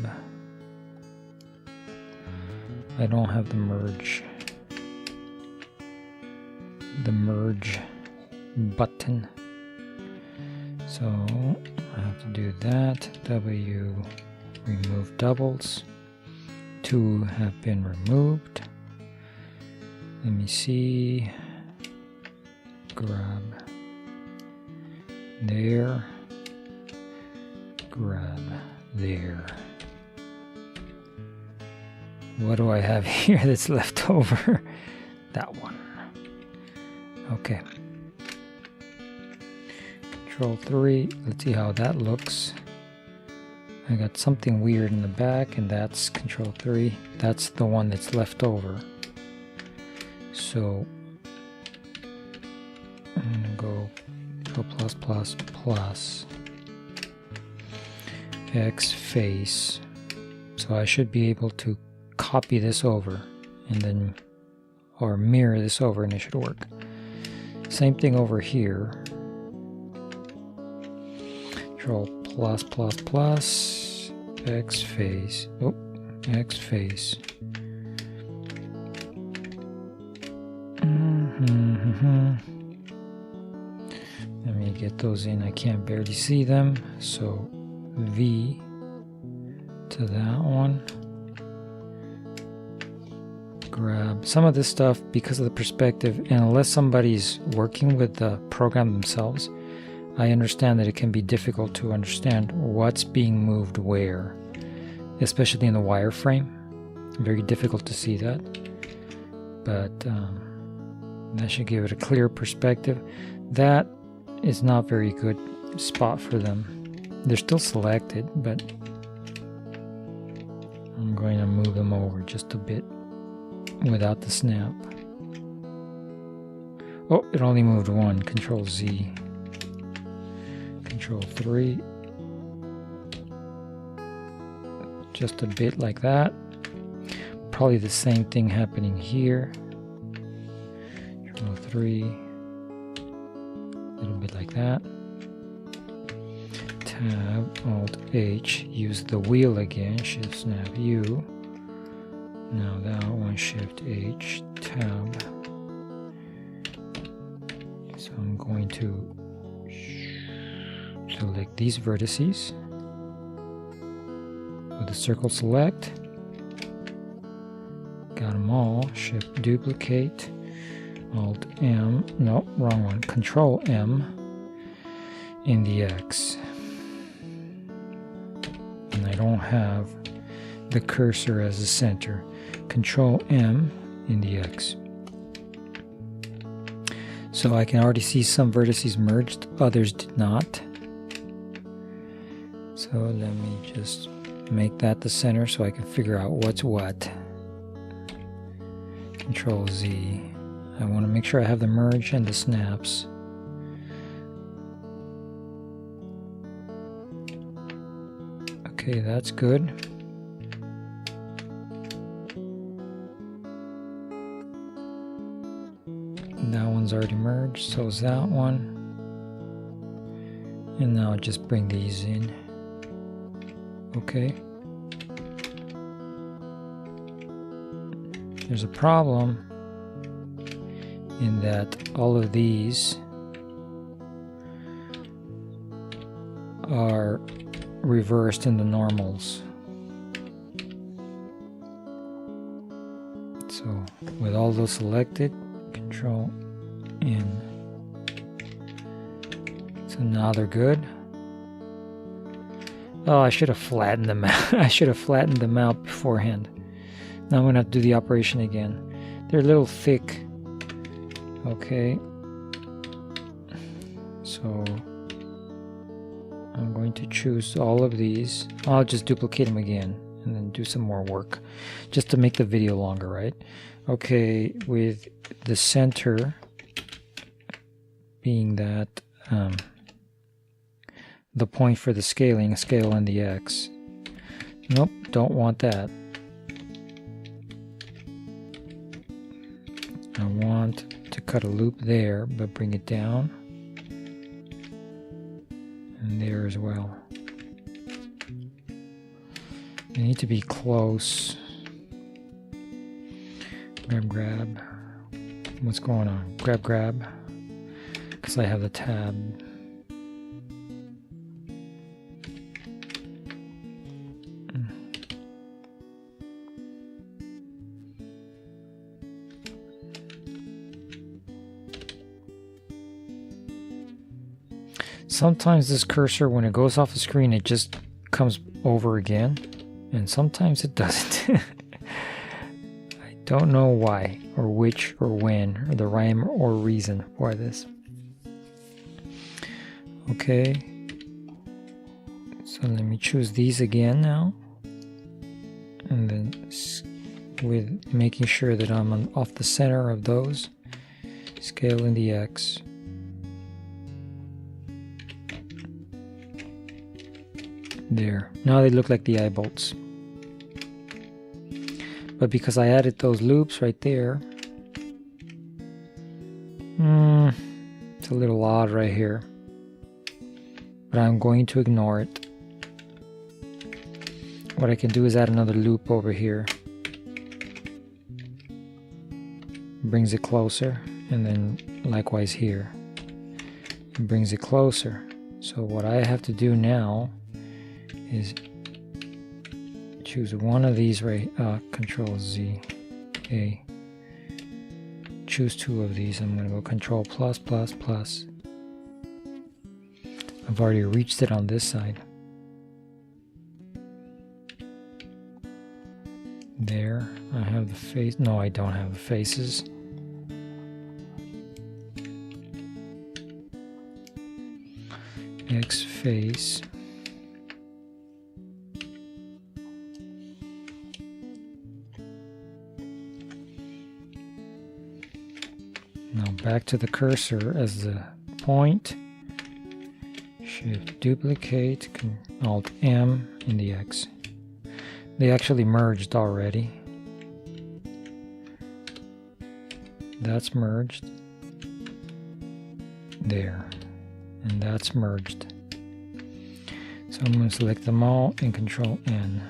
I don't have the merge. The merge button. So I have to do that. W, remove doubles. 2 have been removed. Let me see. Grab there. Grab there. What do I have here that's left over? That one. Okay. Control 3. Let's see how that looks. I got something weird in the back, and that's Control 3. That's the one that's left over. So I'm gonna go plus plus plus X face. So I should be able to copy this over and then, or mirror this over, and it should work. Same thing over here. Control plus plus plus X face. Oh, X face. Let me get those in. I can't barely see them. So V to that one. Grab some of this stuff because of the perspective, and unless somebody's working with the program themselves, I understand that it can be difficult to understand what's being moved where, especially in the wireframe. Very difficult to see that, but that should give it a clear perspective. That is not very good spot for them. They're still selected, but I'm going to move them over just a bit without the snap. Oh, it only moved one. Control Z. Control 3. Just a bit like that. Probably the same thing happening here. Control 3. A little bit like that. Tab, Alt, H. Use the wheel again. Shift, Snap, U. Now that one, Shift, H, Tab. So I'm going to select these vertices with the circle select. Got them all. Shift, duplicate. Alt M. No, wrong one. Control M in the X. And I don't have the cursor as the center. Control M in the X. So I can already see some vertices merged, others did not. So let me just make that the center so I can figure out what's what. Control Z. I want to make sure I have the merge and the snaps. Okay, that's good. That one's already merged, so is that one. And now just bring these in. Okay. There's a problem in that all of these are reversed in the normals. So with all those selected, Control N. So now they're good. Oh, I should have flattened them out. I should have flattened them out beforehand. Now I'm going to have to do the operation again. They're a little thick. Okay. So I'm going to choose all of these. I'll just duplicate them again and then do some more work just to make the video longer, right? Okay, with the center being that the point for the scaling, scale in the X. Nope, don't want that. I want to cut a loop there, but bring it down. And there as well. They need to be close. Grab. What's going on? Grab. Because I have the tab. Sometimes this cursor, when it goes off the screen, it just comes over again, and sometimes it doesn't. I don't know why, or which, or when, or the rhyme or reason for this. Okay, so let me choose these again now, and then with making sure that I'm off the center of those, scale in the X. There. Now they look like the eye bolts. But because I added those loops right there, it's a little odd right here. But I'm going to ignore it. What I can do is add another loop over here. Brings it closer, and then likewise here. It brings it closer. So what I have to do now is choose one of these, right? Control Z, A. Choose two of these. I'm going to go Control plus plus plus. I've already reached it on this side. There, I have the face. No, I don't have the faces. X face. Now back to the cursor as the point. Shift duplicate, Alt M in the X. They actually merged already. That's merged. There. And that's merged. So I'm going to select them all and Control N.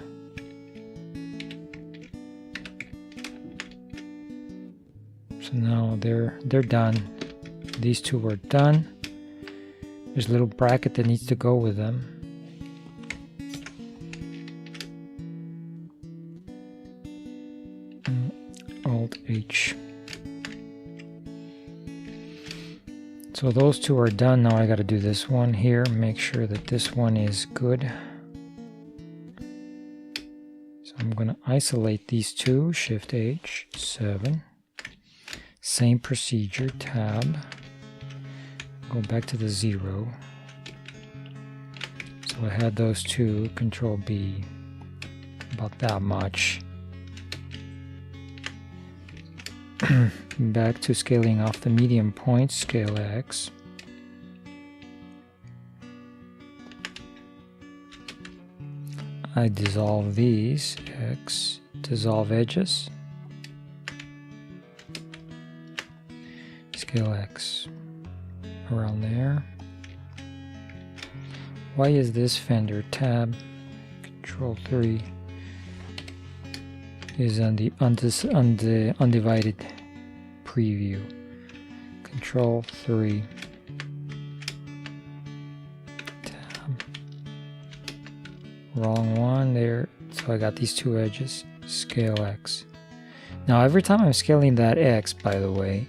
So now they're done. These two are done. There's a little bracket that needs to go with them. Alt H. So those two are done. Now I got to do this one here. Make sure that this one is good. So I'm going to isolate these two. Shift H, 7. Same procedure, Tab. Go back to the 0. So I had those two. Control B. About that much. Back to scaling off the medium point, scale X. I dissolve these, X, dissolve edges, scale X around there. Why is this Fender? Tab, Control 3 is on the undivided preview. Control 3. Tab. Wrong one there. So I got these two edges. Scale X. Now every time I'm scaling that X, by the way,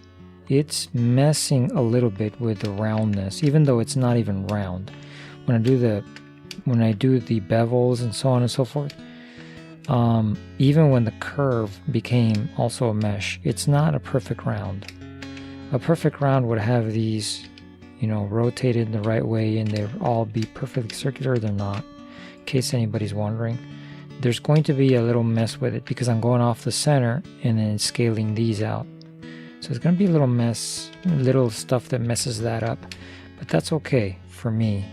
it's messing a little bit with the roundness, even though it's not even round. When I do the bevels and so on and so forth, even when the curve became also a mesh, it's not a perfect round. A perfect round would have these, rotated in the right way and they would all be perfectly circular. They're not, in case anybody's wondering. There's going to be a little mess with it because I'm going off the center and then scaling these out. So it's going to be a little mess, little stuff that messes that up, but that's okay for me.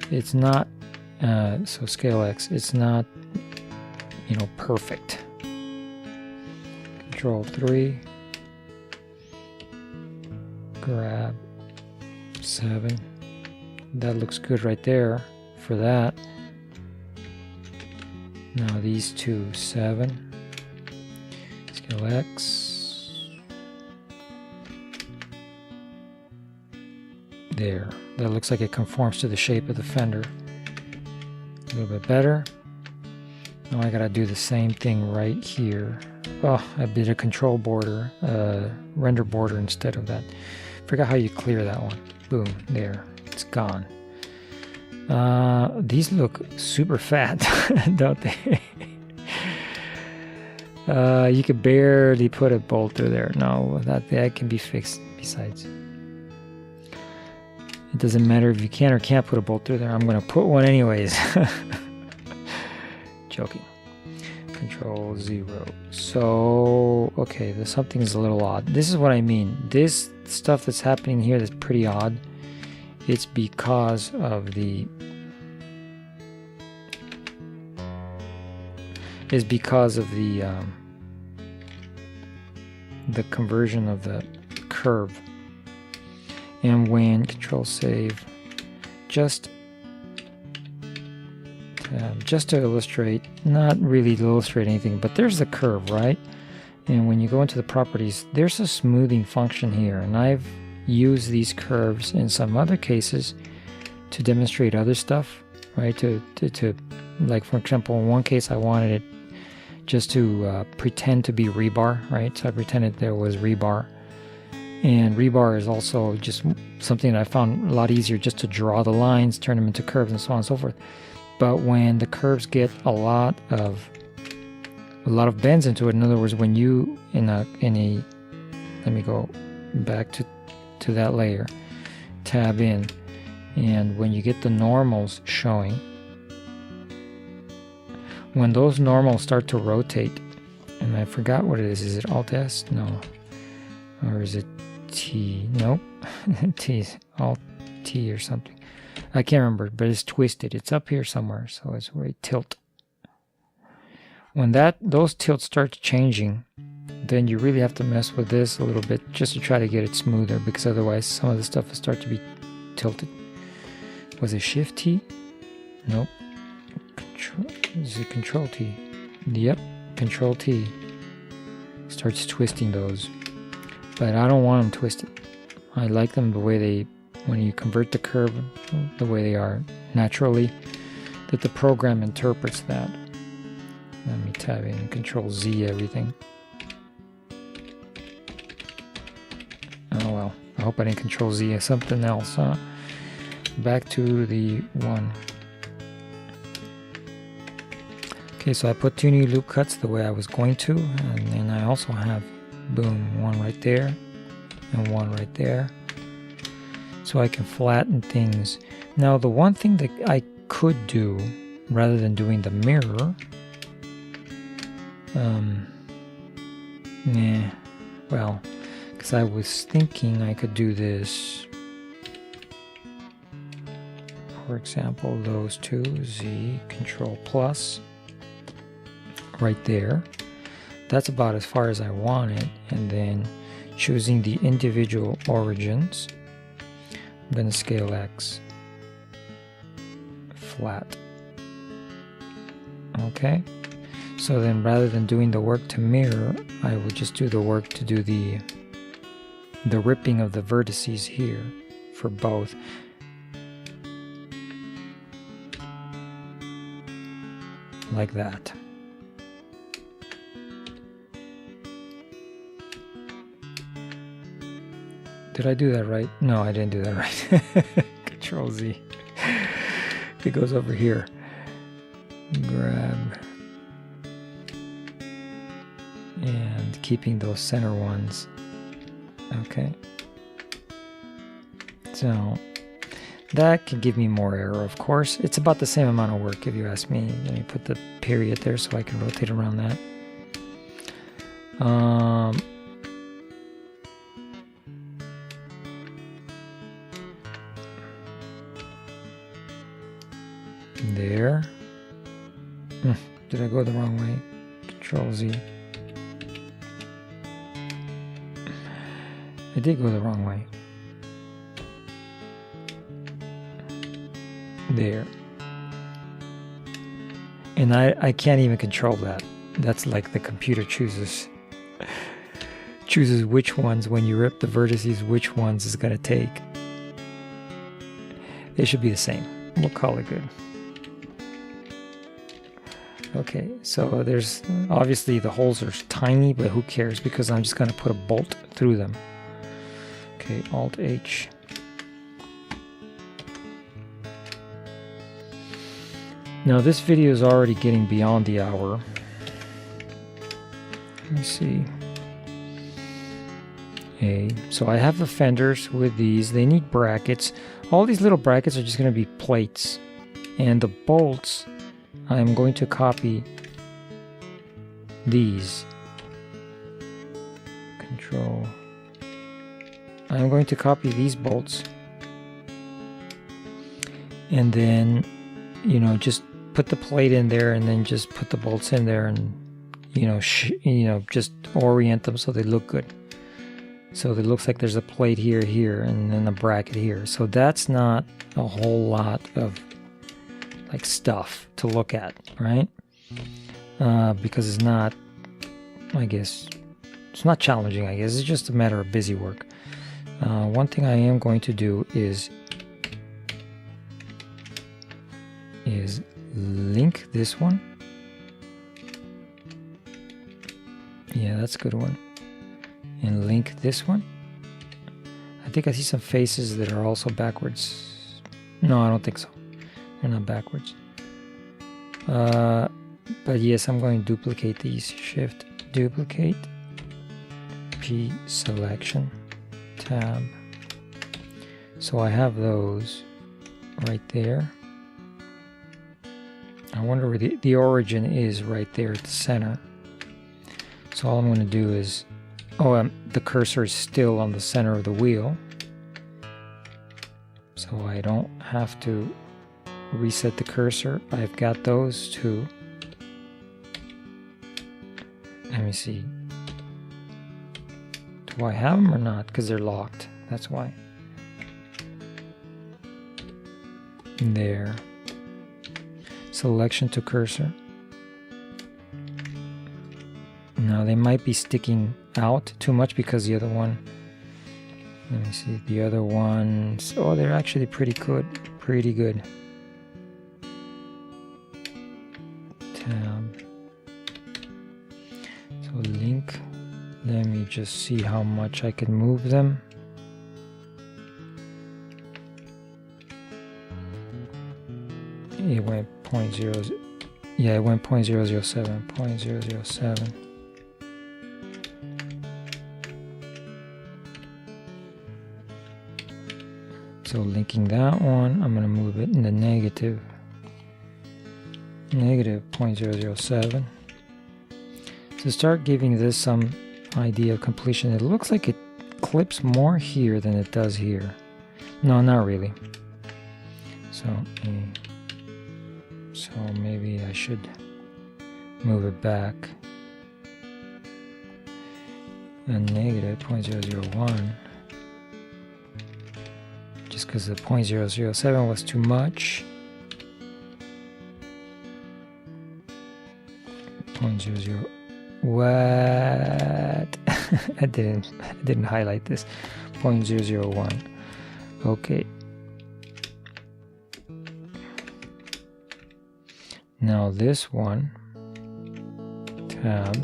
It's not so scale X, it's not perfect. Control 3, grab 7. That looks good right there for that. Now these two, 7, scale X. There, that looks like it conforms to the shape of the fender. A little bit better. Now I gotta do the same thing right here. Oh, I did a control border, render border instead of that. Forgot how you clear that one. Boom, there, it's gone. These look super fat, don't they? You could barely put a bolt through there. No, that can be fixed besides. It doesn't matter if you can or can't put a bolt through there. I'm going to put one anyways. Joking. Control 0. So, okay, something is a little odd. This is what I mean. This stuff that's happening here that's pretty odd. It's because of the is because of the conversion of the curve. And when Control Save, just to illustrate, not really to illustrate anything, but there's the curve, right? And when you go into the properties, there's a smoothing function here, and I've used these curves in some other cases to demonstrate other stuff, right? To like, for example, in one case I wanted it just to pretend to be rebar, right? So I pretended there was rebar, and rebar is also just something that I found a lot easier, just to draw the lines, turn them into curves, and so on and so forth. But when the curves get a lot of bends into it, in other words, when you let me go back to that layer, tab in, and when you get the normals showing, when those normals start to rotate, and I forgot what it is it Alt S? No. Or is it T? Nope. T is Alt T or something. I can't remember, but it's twisted. It's up here somewhere, so it's where you tilt. When those tilts start changing, then you really have to mess with this a little bit just to try to get it smoother, because otherwise some of the stuff will start to be tilted. Was it Shift T? Nope. Is it Control T? Yep, Control T. Starts twisting those. But I don't want them twisted. I like them the way when you convert the curve the way they are naturally, that the program interprets that. Let me tab in, Control Z everything. Oh well, I hope I didn't Control Z something else, huh? Back to the one. Okay, so I put 2 new loop cuts the way I was going to, and then I also have, boom, one right there, and one right there, so I can flatten things. Now, the one thing that I could do, rather than doing the mirror, well, because I was thinking I could do this. For example, those two, Z, Control plus, right there. That's about as far as I want it. And then choosing the individual origins, I'm going to scale X, flat. Okay. So then rather than doing the work to mirror, I will just do the work to do the ripping of the vertices here for both. Like that. Did I do that right? No, I didn't do that right. Control Z. It goes over here. Grab. And keeping those center ones. Okay. So that can give me more error, of course. It's about the same amount of work, if you ask me. Let me put the period there so I can rotate around that. There. Did I go the wrong way? Control Z. I did go the wrong way. There. And I can't even control that. That's like the computer chooses which ones, when you rip the vertices, which ones it's going to take. They should be the same. We'll call it good. Okay, so there's obviously the holes are tiny, but who cares, because I'm just going to put a bolt through them. Okay, Alt H. Now this video is already getting beyond the hour. Let me see. So I have the fenders with these. They need brackets. All these little brackets are just going to be plates. And the bolts, I'm going to copy these. Control. I'm going to copy these bolts. And then, you know, just put the plate in there and then just put the bolts in there and just orient them so they look good. So it looks like there's a plate here, and then a bracket here. So that's not a whole lot of like stuff to look at, right? Because it's not, I guess, it's not challenging, I guess. It's just a matter of busy work. One thing I am going to do is link this one. Yeah, that's a good one. And link this one. I think I see some faces that are also backwards. No, I don't think so. They're not backwards. But yes, I'm going to duplicate these. Shift, duplicate, P selection, tab. So I have those right there. I wonder where the origin is right there at the center. So all I'm going to do is, the cursor is still on the center of the wheel. So I don't have to reset the cursor. I've got those two. Let me see. Do I have them or not? Because they're locked. That's why. There. Selection to cursor. Now they might be sticking out too much because the other one, let me see, the other ones, they're actually pretty good. Tab. So link, let me just see how much I can move them. It went 0.0, yeah, it went 0.007, 0.007. So linking that one, I'm going to move it in the negative 0.007. To start giving this some idea of completion, it looks like it clips more here than it does here. No, not really. So maybe I should move it back a negative 0.001. Just because the 0.007 was too much. 0.00. What? I didn't highlight this. 0.001. Okay. Now this one, tab.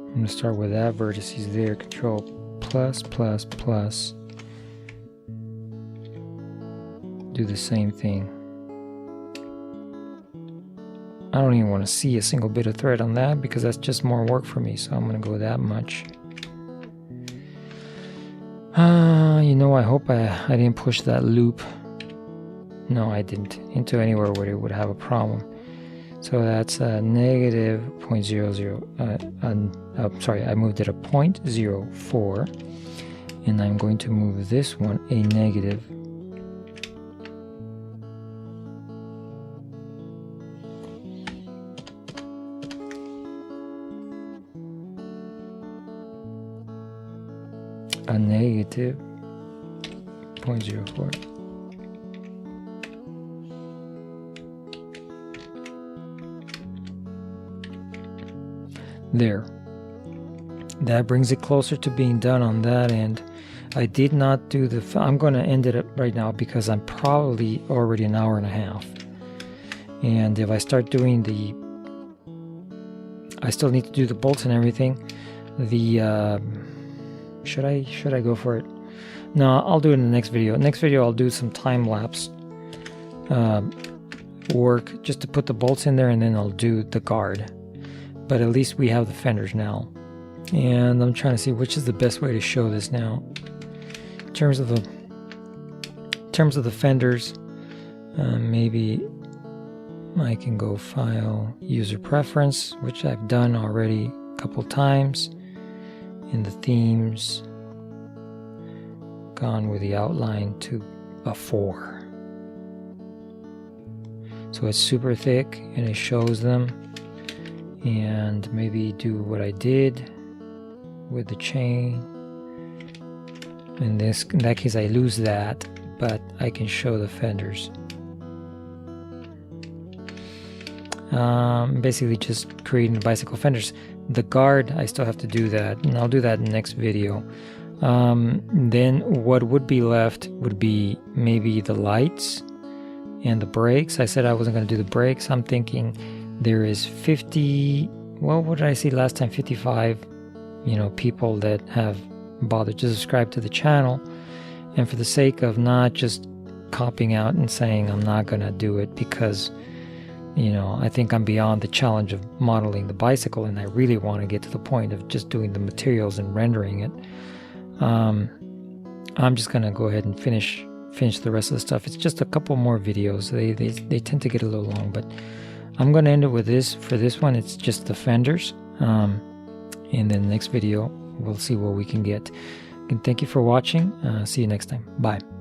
I'm going to start with that vertices there. Control plus. Do the same thing. I don't even want to see a single bit of thread on that because that's just more work for me. So I'm going to go that much. I hope I didn't push that loop. No, I didn't. Into anywhere where it would have a problem. So that's a negative 0.00. Sorry, I moved it a 0.04. And I'm going to move this one a negative. A negative 0.04. There. That brings it closer to being done on that end. I did not do the... I'm going to end it up right now because I'm probably already an hour and a half. And if I start doing the... I still need to do the bolts and everything. The... Should I go for it? No, I'll do it in the next video. Next video I'll do some time-lapse work just to put the bolts in there, and then I'll do the guard. But at least we have the fenders now. And I'm trying to see which is the best way to show this now. In terms of the fenders, maybe I can go File, User Preference, which I've done already a couple times. In the themes, gone with the outline to a 4. so it's super thick and it shows them. And maybe do what I did with the chain. In that case I lose that, but I can show the fenders. Basically just creating the bicycle fenders. The guard, I still have to do that, and I'll do that in the next video. Then what would be left would be maybe the lights and the brakes. I said I wasn't going to do the brakes. I'm thinking there is 50, what did I see last time? 55, people that have bothered to subscribe to the channel. And for the sake of not just copping out and saying I'm not going to do it because, I think I'm beyond the challenge of modeling the bicycle, and I really want to get to the point of just doing the materials and rendering it. I'm just going to go ahead and finish the rest of the stuff. It's just a couple more videos. They tend to get a little long, but I'm going to end it with this. For this one, it's just the fenders. And then the next video, we'll see what we can get. And thank you for watching. See you next time. Bye.